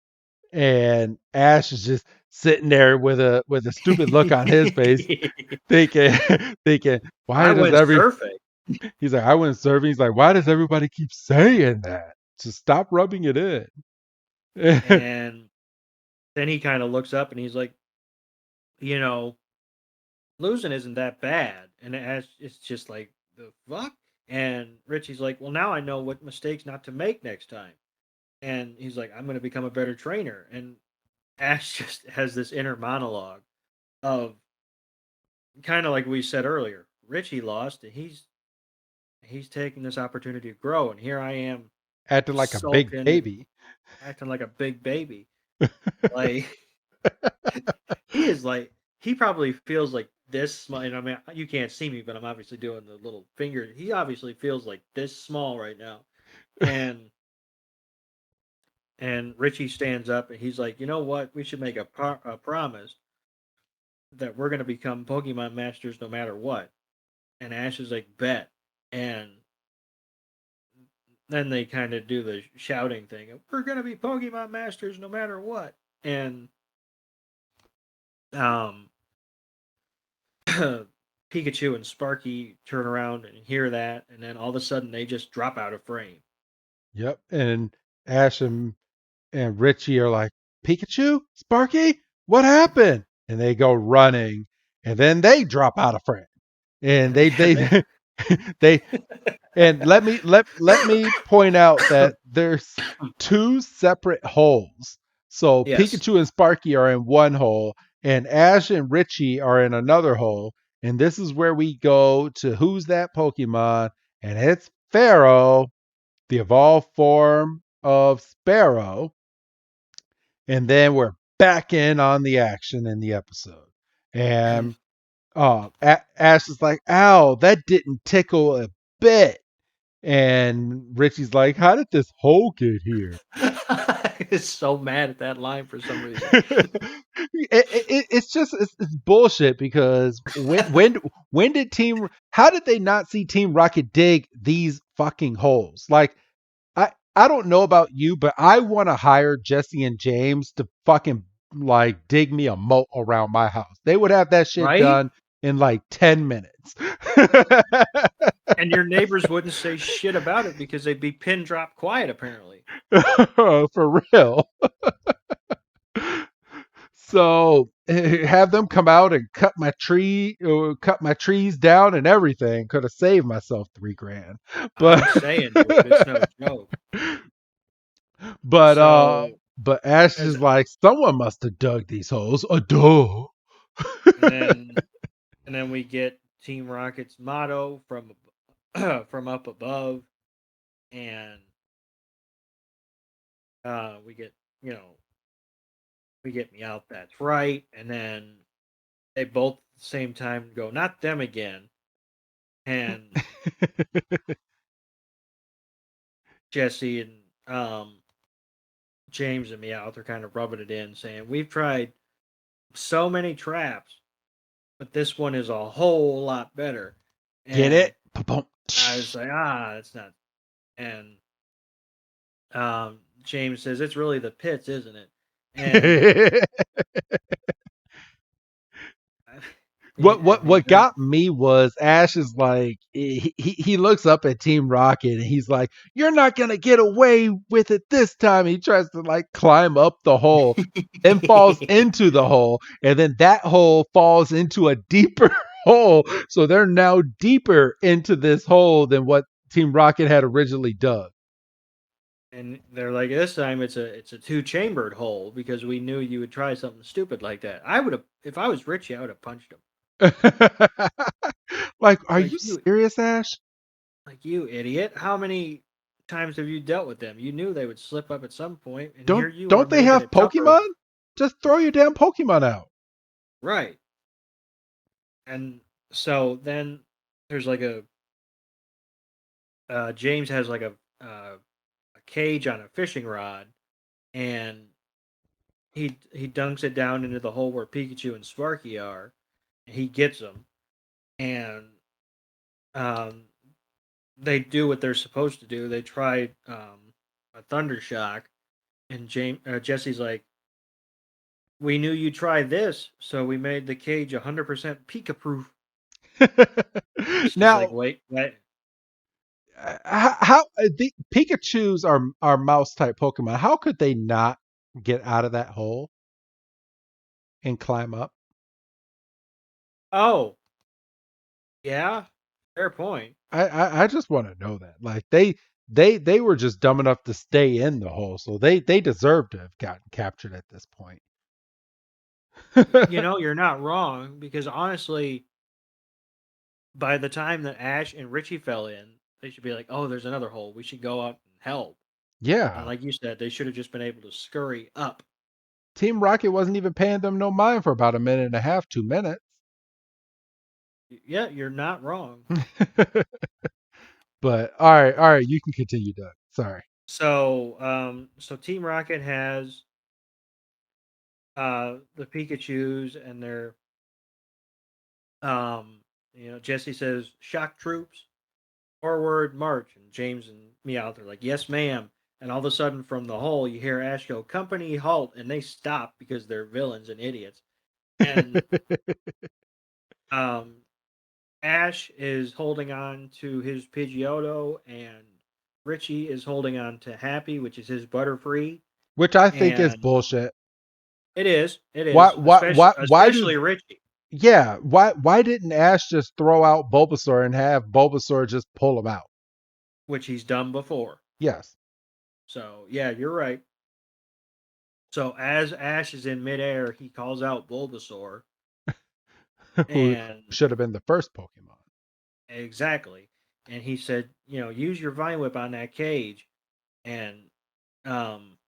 And Ash is just sitting there with a stupid look on his face, thinking thinking, why I does went every surfing. he's like, I went surfing. He's like, why does everybody keep saying that? Just stop rubbing it in. And then he kind of looks up and he's like, you know, losing isn't that bad. And it's just like, the fuck? And Richie's like, well, now I know what mistakes not to make next time. And he's like, I'm going to become a better trainer. And Ash just has this inner monologue of kind of like we said earlier. Richie lost, and he's taking this opportunity to grow. And here I am Acting like a big sulking and baby. acting like a big baby. Like, he is like, he probably feels like this small. And I mean, you can't see me, but I'm obviously doing the little finger. He obviously feels like this small right now. And Richie stands up and he's like, you know what? We should make a promise that we're going to become Pokemon masters no matter what. And Ash is like, bet. And then they kind of do the shouting thing of, we're going to be Pokemon masters no matter what. And um, Pikachu and Sparky turn around and hear that, and then all of a sudden they just drop out of frame. Yep. And Ash and Richie are like, Pikachu? Sparky? What happened? And they go running, and then they drop out of frame. And And yeah, they they and let me point out that there's two separate holes. So yes, Pikachu and Sparky are in one hole, and Ash and Richie are in another hole. And this is where we go to who's that Pokemon, and it's Pharaoh, the evolved form of Sparrow. And then we're back in on the action in the episode. And Ash is like, ow, that didn't tickle a bit. And Richie's like, how did this hole get here? I was so mad at that line for some reason. It's just it's bullshit because when did Team how did they not see Team Rocket dig these fucking holes? Like I don't know about you, but I want to hire Jesse and James to fucking like dig me a moat around my house. They would have that shit Right? done in like 10 minutes. And your neighbors wouldn't say shit about it because they'd be pin drop quiet, apparently. For real. So have them come out and cut my trees down and everything. Could have saved myself $3,000, but I'm saying, dude, it's no joke. but So, but Ash as is like, someone must have dug these holes. A duh. and then we get Team Rocket's motto from from up above, and We get, you know, we get me out. That's right. And then they both at the same time go, not them again. And Jesse and James and me out. They're kind of rubbing it in, saying we've tried so many traps, but this one is a whole lot better. Get And it? Ba-boom. I was like, it's not. And James says it's really the pits, isn't it? And What because got me was Ash is like he looks up at Team Rocket and he's like, "You're not gonna get away with it this time." He tries to like climb up the hole and falls into the hole, and then that hole falls into a deeper hole. So they're now deeper into this hole than what Team Rocket had originally dug. and they're like, this time it's a two chambered hole because we knew you would try something stupid like that. I would have, if I was Richie, I would have punched him. Like, are Like you you, serious, Ash? like you idiot. How many times have you dealt with them? You knew they would slip up at some point, and here you are Don't they making have it tougher. Pokemon? Just throw your damn Pokemon out. Right. And so then there's like a James has like a cage on a fishing rod, and he dunks it down into the hole where Pikachu and Sparky are, and he gets them, and um, they do what they're supposed to do. They try a thunder shock, and Jesse's like, "We knew you'd try this, so we made the cage 100% Pika proof." She's like, Now, "Wait, what?" how the Pikachu's are mouse type Pokemon? How could they not get out of that hole and climb up? Oh, yeah, fair point. I just want to know that. Like they were just dumb enough to stay in the hole, so they deserve to have gotten captured at this point. You know, you're not wrong because honestly, by the time that Ash and Richie fell in, they should be like, "Oh, there's another hole. We should go out and help." And Yeah, like you said, they should have just been able to scurry up. Team Rocket wasn't even paying them no mind for about a minute and a half, 2 minutes. Yeah, you're not wrong. But all right, you can continue, Doug. Sorry. So Team Rocket has the Pikachu's and their Jesse says shock troops forward march, and James and Meowth are like, yes, ma'am. And all of a sudden, from the hole, you hear Ash go, company halt, and they stop because they're villains and idiots. And um, Ash is holding on to his Pidgeotto, and Richie is holding on to Happy, which is his Butterfree. Which I think is And bullshit. it Why is, why why why do especially Richie, yeah, why didn't Ash just throw out Bulbasaur and have Bulbasaur just pull him out? which he's done before. Yes. So yeah, you're right. So as Ash is in midair, he calls out Bulbasaur, Who and should have been the first Pokemon. exactly, and he said, use your Vine Whip on that cage, and um,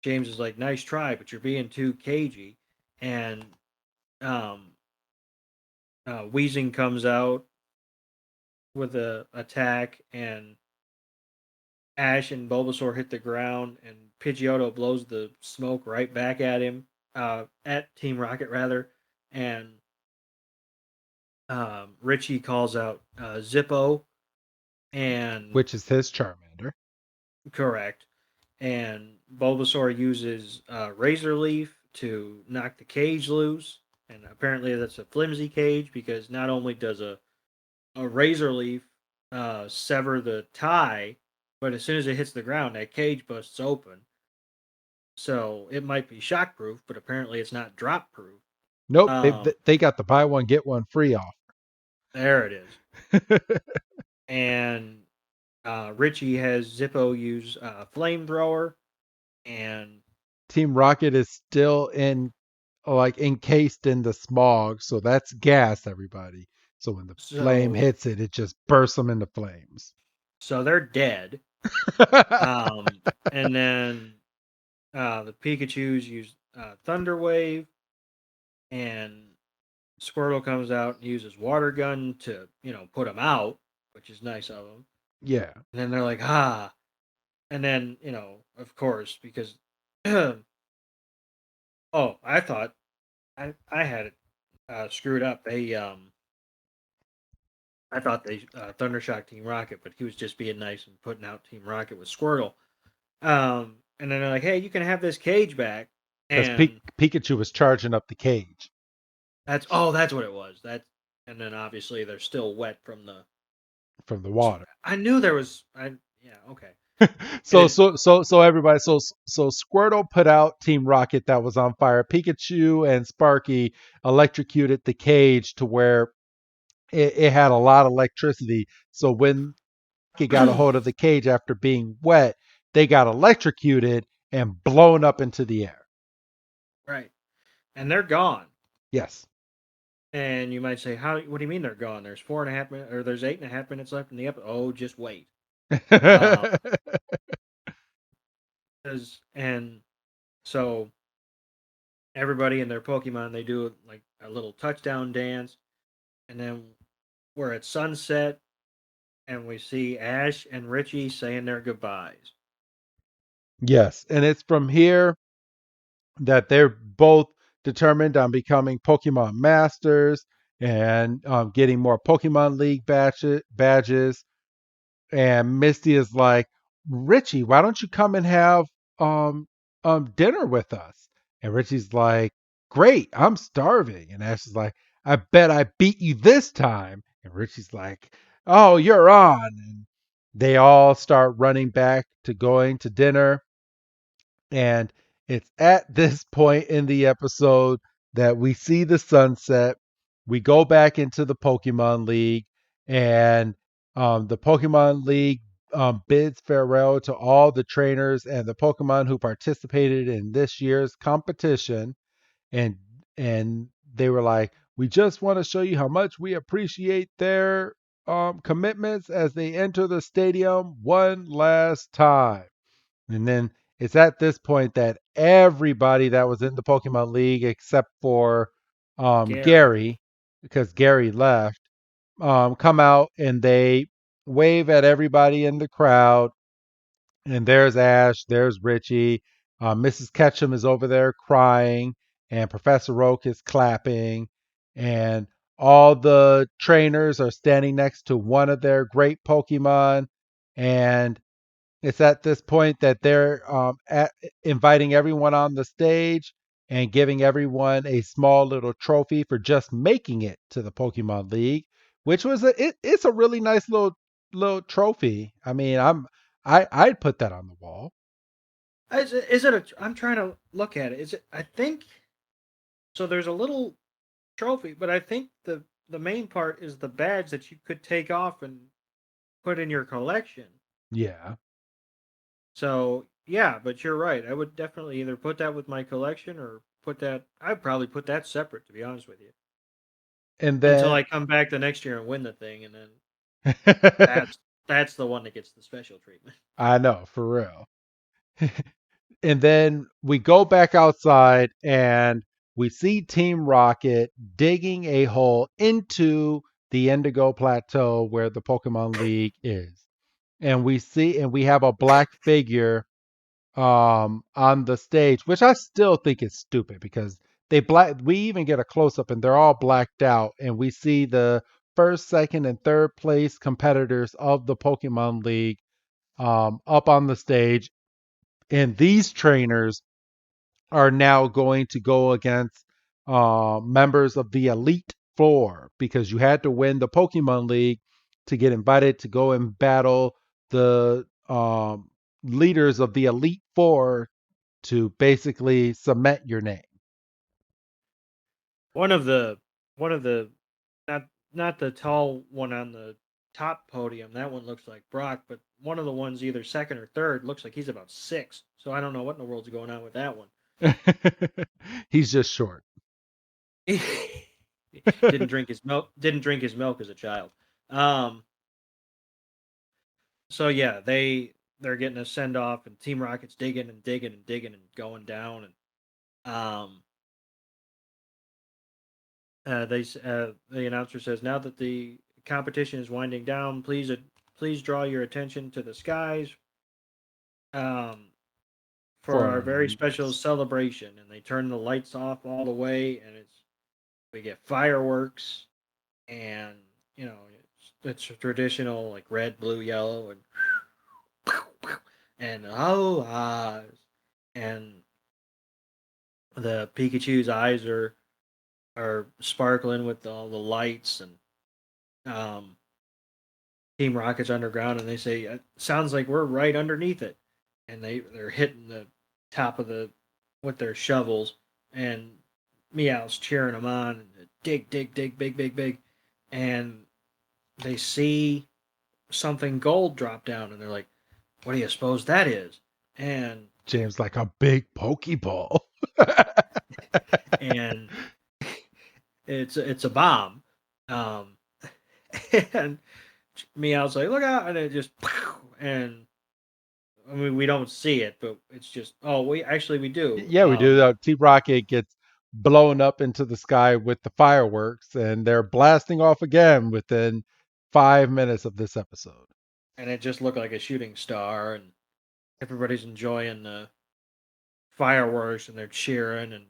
James is like, nice try, but you're being too cagey, and um, Weezing comes out with a attack, and Ash and Bulbasaur hit the ground, and Pidgeotto blows the smoke right back at him, at Team Rocket rather, and Richie calls out Zippo, and Which is his Charmander. correct, and Bulbasaur uses Razor Leaf to knock the cage loose, and apparently that's a flimsy cage because not only does a Razor Leaf sever the tie, but as soon as it hits the ground, that cage busts open. So it might be shockproof, but apparently it's not drop proof. Nope, Um, they got the buy one get one free off. there it is. And Richie has Zippo use flamethrower, and Team Rocket is still in like encased in the smog, so that's gas, everybody. So when the flame so hits it, it just bursts them into flames. so they're dead. Um, and then The Pikachu's use Thunder Wave, and Squirtle comes out and uses Water Gun to, put them out, which is nice of them. Yeah, And then they're like, ah. And then, of course, because, oh, I thought I had it screwed up. I thought they Thundershock Team Rocket, but he was just being nice and putting out Team Rocket with Squirtle. And then they're like, "Hey, you can have this cage back." because And Pikachu was charging up the cage that's what it was. And then obviously they're still wet from the. from the water. I knew there was. I Yeah, okay. It So is so everybody so Squirtle put out Team Rocket that was on fire. Pikachu and Sparky electrocuted the cage to where it had a lot of electricity. So when it got a hold of the cage after being wet, they got electrocuted and blown up into the air. right, and they're gone. Yes. And you might say, "How? What do you mean they're gone? There's 4.5 minutes, or there's 8.5 minutes left in the episode." Oh, just wait. Um, 'cause- and so everybody and their Pokemon, they do like a little touchdown dance, and then we're at sunset, and we see Ash and Richie saying their goodbyes. Yes, and it's from here that they're both determined on becoming Pokemon masters and getting more Pokemon League badges. And Misty is like, Richie, why don't you come and have um dinner with us? And Richie's like, great, I'm starving. And Ash is like, I bet I beat you this time. And Richie's like, oh, you're on. And they all start running back to going to dinner. And it's at this point in the episode that we see the sunset. We go back into the Pokemon League, and the Pokemon League bids farewell to all the trainers and the Pokemon who participated in this year's competition. And and they were like, we just want to show you how much we appreciate their commitments as they enter the stadium one last time. And then it's at this point that everybody that was in the Pokemon League, except for Gary. Gary, because Gary left, come out and they wave at everybody in the crowd. And there's Ash, there's Richie. Mrs. Ketchum is over there crying, and Professor Oak is clapping. And all the trainers are standing next to one of their great Pokemon. And it's at this point that they're inviting everyone on the stage and giving everyone a small little trophy for just making it to the Pokemon League, which was it's a really nice little trophy. I mean, I'd put that on the wall. Is it a? I'm trying to look at it. Is it? I think so. There's a little trophy, but I think the main part is the badge that you could take off and put in your collection. Yeah, So yeah, but you're right. I would definitely either put that with my collection or put that. I'd probably put that separate, to be honest with you, and until then I come back the next year and win the thing, and then that's the one that gets the special treatment. I know for real. And then we go back outside and we see Team Rocket digging a hole into the Indigo Plateau where the Pokemon League is. And we have a black figure on the stage, which I still think is stupid because we even get a close up and they're all blacked out and we see the first, second, and third place competitors of the Pokemon League up on the stage. And these trainers are now going to go against members of the Elite Four because you had to win the Pokemon League to get invited to go and battle the leaders of the Elite Four to basically cement your name. One of the one of the not the tall one on the top podium. That one looks like Brock, but one of the ones either second or third looks like he's about 6. So I don't know what in the world's going on with that one. He's just short. Didn't drink his milk. Didn't drink his milk as a child. Um. So yeah, they're getting a send off, and Team Rocket's digging and digging and digging and going down, and the announcer says, now that the competition is winding down, please draw your attention to the skies um, for For our our very special leaders. celebration. And they turn the lights off all the way, and we get fireworks, and it's traditional like red, blue, yellow, and oh and the Pikachu's eyes are sparkling with all the lights, and um, Team Rocket's underground, and they say it sounds like we're right underneath it, and they're hitting the top of the with their shovels, and Meow's cheering them on, and dig, dig, dig, big, big, big, and they see something gold drop down, and they're like, "What do you suppose that is?" And James like a big Pokeball. and it's a bomb, um, and Meow's like, "Look out!" And it just and I mean, we don't see it, but it's just we do. Yeah, we do. Team Rocket gets blown up into the sky with the fireworks, and they're blasting off again within 5 minutes of this episode. And it just looked like a shooting star, and everybody's enjoying the fireworks, and they're cheering, and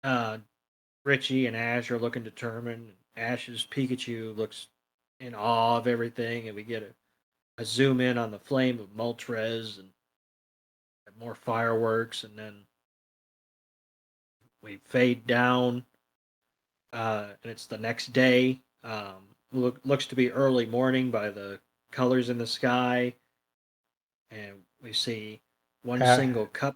uh, Richie and Ash are looking determined. Ash's Pikachu looks in awe of everything, and we get a zoom in on the flame of Moltres and more fireworks, and then we fade down, and it's the next day. Looks to be early morning by the colors in the sky, and we see one A- single cup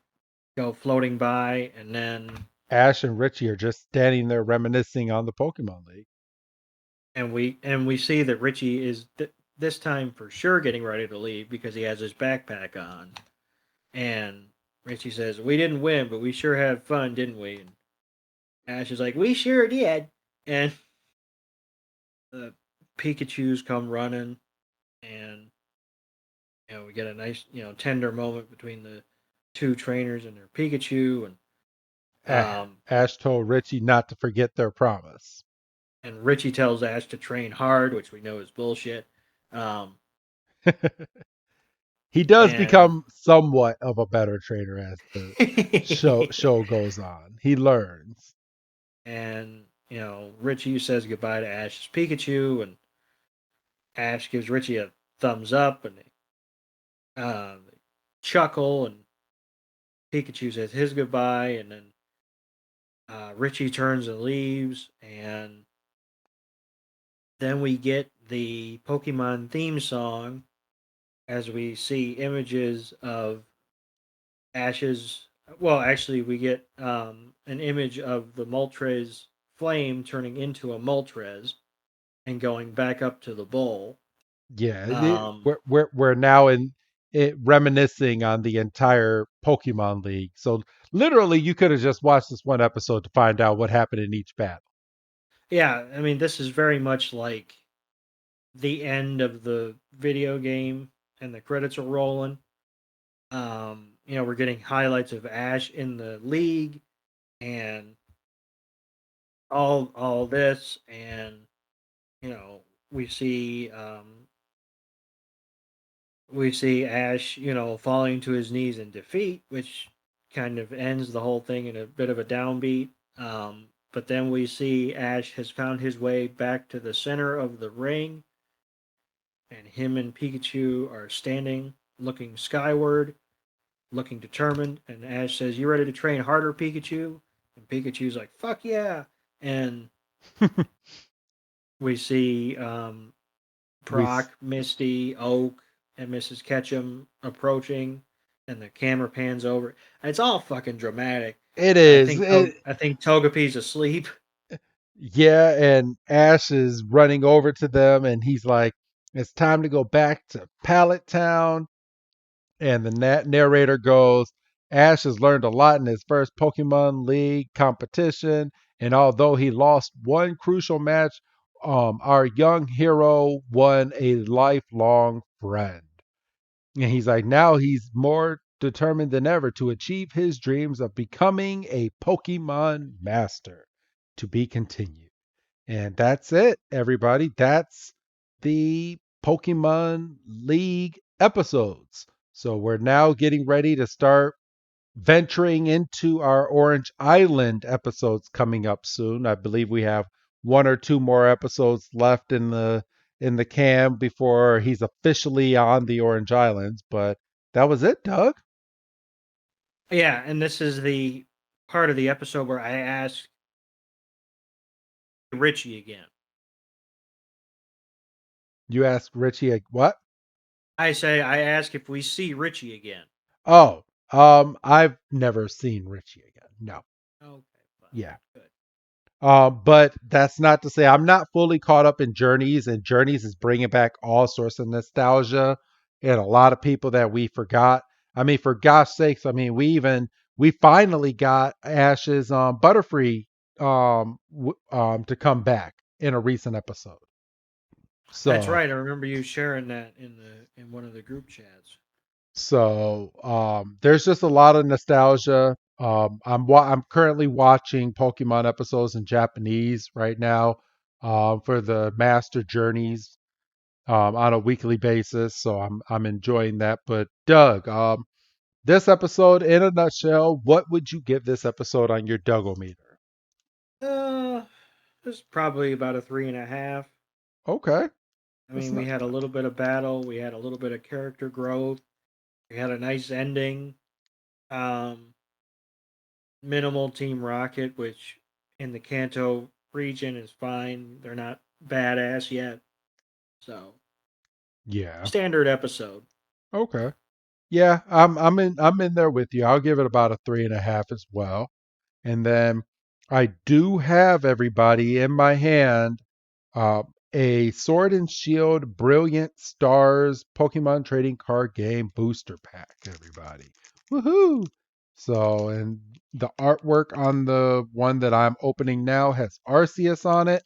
go floating by, and then Ash and Richie are just standing there reminiscing on the Pokemon League. we see that Richie is this time for sure getting ready to leave because he has his backpack on, and Richie says, "We didn't win, but we sure had fun, didn't we?" And Ash is like, "We sure did," and the Pikachu's come running, and we get a nice tender moment between the two trainers and their Pikachu, Ash told Richie not to forget their promise. and Richie tells Ash to train hard, which we know is bullshit. Um, He does and become somewhat of a better trainer as the show goes on. He learns. and Richie says goodbye to Ash's Pikachu, and Ash gives Richie a thumbs up, and they chuckle, and Pikachu says his goodbye, and then Richie turns and leaves, and then we get the Pokemon theme song as we see images of Ash's. Well, actually, we get an image of the Moltres flame turning into a Moltres and going back up to the bowl. Yeah, Um, we're now in it reminiscing on the entire Pokemon League. So literally, you could have just watched this one episode to find out what happened in each battle. yeah, I mean, this is very much like the end of the video game, and the credits are rolling. We're getting highlights of Ash in the league, and all this, and you know we see Ash falling to his knees in defeat, which kind of ends the whole thing in a bit of a downbeat. But then we see Ash has found his way back to the center of the ring, and him and Pikachu are standing looking skyward, looking determined, and Ash says, "You ready to train harder, Pikachu?" And Pikachu's like, "Fuck yeah!" And we see we Brock, Misty, Oak, and Mrs. Ketchum approaching, and the camera pans over. And it's all fucking dramatic. it I is think it, I think Togepi's asleep. yeah, and Ash is running over to them, and he's like, "It's time to go back to Pallet Town." And the narrator goes, Ash has learned a lot in his first Pokemon League competition, and although he lost one crucial match, our young hero won a lifelong friend. And he's like, now he's more determined than ever to achieve his dreams of becoming a Pokemon master. To be continued. And that's it, everybody. That's the Pokemon League episodes. So we're now getting ready to start venturing into our Orange Island episodes coming up soon. I believe we have one or two more episodes left in the can before he's officially on the Orange Islands. But that was it, Doug. Yeah, and this is the part of the episode where I ask Richie again. You asked Richie what? I ask if we see Richie again. Oh, I've never seen Richie again. No. Okay, fine. Yeah. Good. But that's not to say I'm not fully caught up in Journeys, and Journeys is bringing back all sorts of nostalgia and a lot of people that we forgot. I mean, for gosh sakes, I mean, we finally got Ash's Butterfree to come back in a recent episode. That's So right. I remember you sharing that in one of the group chats. there's just a lot of nostalgia. I'm currently watching Pokemon episodes in Japanese right now for the Master Journeys on a weekly basis. So I'm enjoying that. But Doug, this episode in a nutshell, what would you give this episode on your Dougometer? Uh, it's probably about a 3.5. Okay, I that's mean, we not had a bad. little bit of battle. We had a little bit of character growth. We had a nice ending. Um, Minimal Team Rocket, which in the Kanto region is fine. They're not badass yet. So, Yeah. standard episode. Okay. Yeah, I'm in there with you. I'll give it about a 3.5 as well. And then I do have everybody in my hand uh, a Sword and Shield Brilliant Stars Pokemon Trading Card Game Booster Pack, everybody. Woohoo! So, and the artwork on the one that I'm opening now has Arceus on it.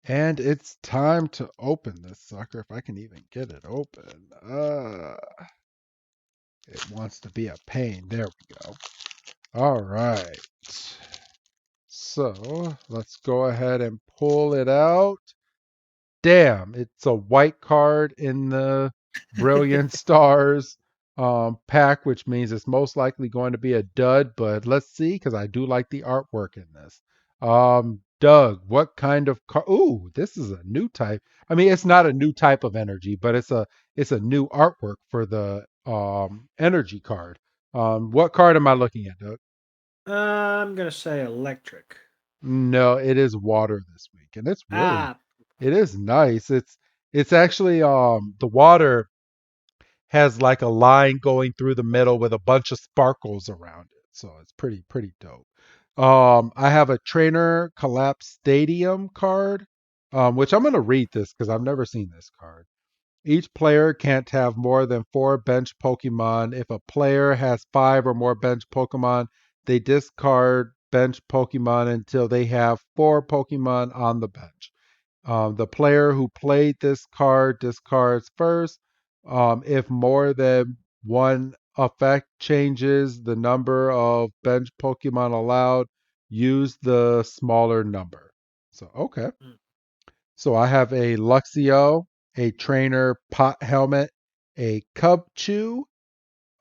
And it's time to open this sucker if I can even get it open. It wants to be a pain. There we go. All right. So let's go ahead and pull it out. Damn, it's a white card in the Brilliant Stars pack, which means it's most likely going to be a dud. But let's see, because I do like the artwork in this. Doug, what kind of card? Ooh, this is a new type. I mean, it's not a new type of energy, but it's a new artwork for the energy card. What card am I looking at, Doug? I'm gonna say electric. No, it is water this week, and Ah, it is nice. It's actually the water has like a line going through the middle with a bunch of sparkles around it. So it's pretty dope. I have a trainer collapse stadium card, which I'm gonna read this because I've never seen this card. Each player can't have more than 4 bench Pokemon. If a player has 5 or more bench Pokemon, they discard bench Pokemon until they have 4 Pokemon on the bench. The player who played this card discards first. If more than one effect changes the number of bench Pokemon allowed, use the smaller number. So, okay. mm, So I have a Luxio, a Trainer Pot Helmet, a Cubchoo.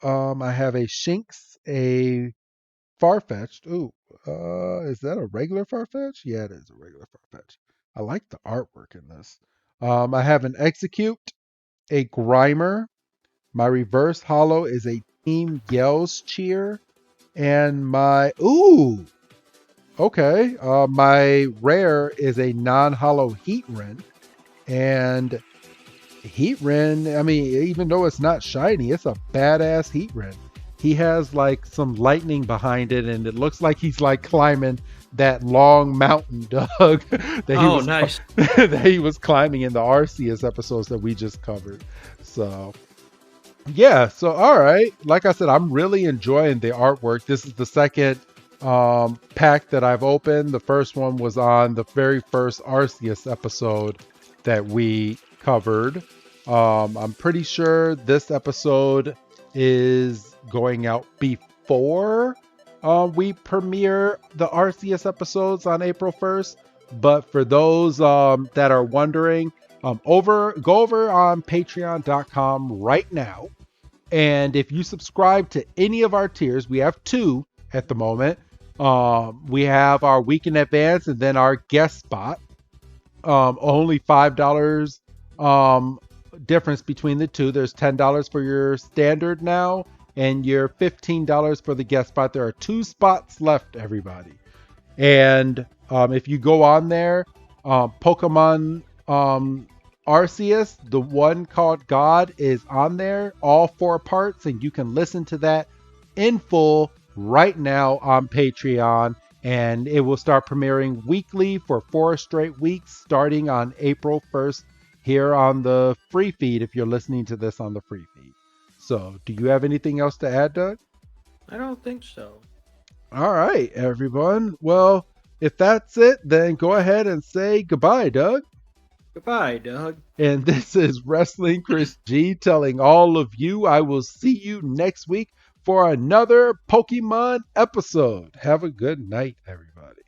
I have a Shinx, a Farfetch'd. Ooh, is that a regular Farfetch? Yeah, it is a regular Farfetch. I like the artwork in this. I have an Execute, a Grimer. My reverse hollow is a Team Yells Cheer, and my okay. My rare is a non-hollow Heatran, and Heatran, I mean, even though it's not shiny, it's a badass Heatran. He has like some lightning behind it, and it looks like he's like climbing that long mountain, Doug, that he oh, was nice. that he was climbing in the Arceus episodes that we just covered. So yeah, so all right. Like I said, I'm really enjoying the artwork. This is the second pack that I've opened. The first one was on the very first Arceus episode that we covered. I'm pretty sure this episode is going out before we premiere the Arceus episodes on April 1st. But for those that are wondering, go over on patreon.com right now. And if you subscribe to any of our tiers, we have two at the moment. We have our week in advance and then our guest spot. Only $5 difference between the two. There's $10 for your standard now, and your $15 for the guest spot. There are two spots left, everybody. And if you go on there, Pokemon Arceus, the one called God, is on there, all 4 parts, and you can listen to that in full right now on Patreon. And it will start premiering weekly for 4 straight weeks starting on April 1st here on the free feed if you're listening to this on the free feed. So, do you have anything else to add, Doug? I don't think so. All right, everyone. Well, if that's it, then go ahead and say goodbye, Doug. Goodbye, Doug. And this is Wrestling Chris G telling all of you I will see you next week for another Pokemon episode. Have a good night, everybody.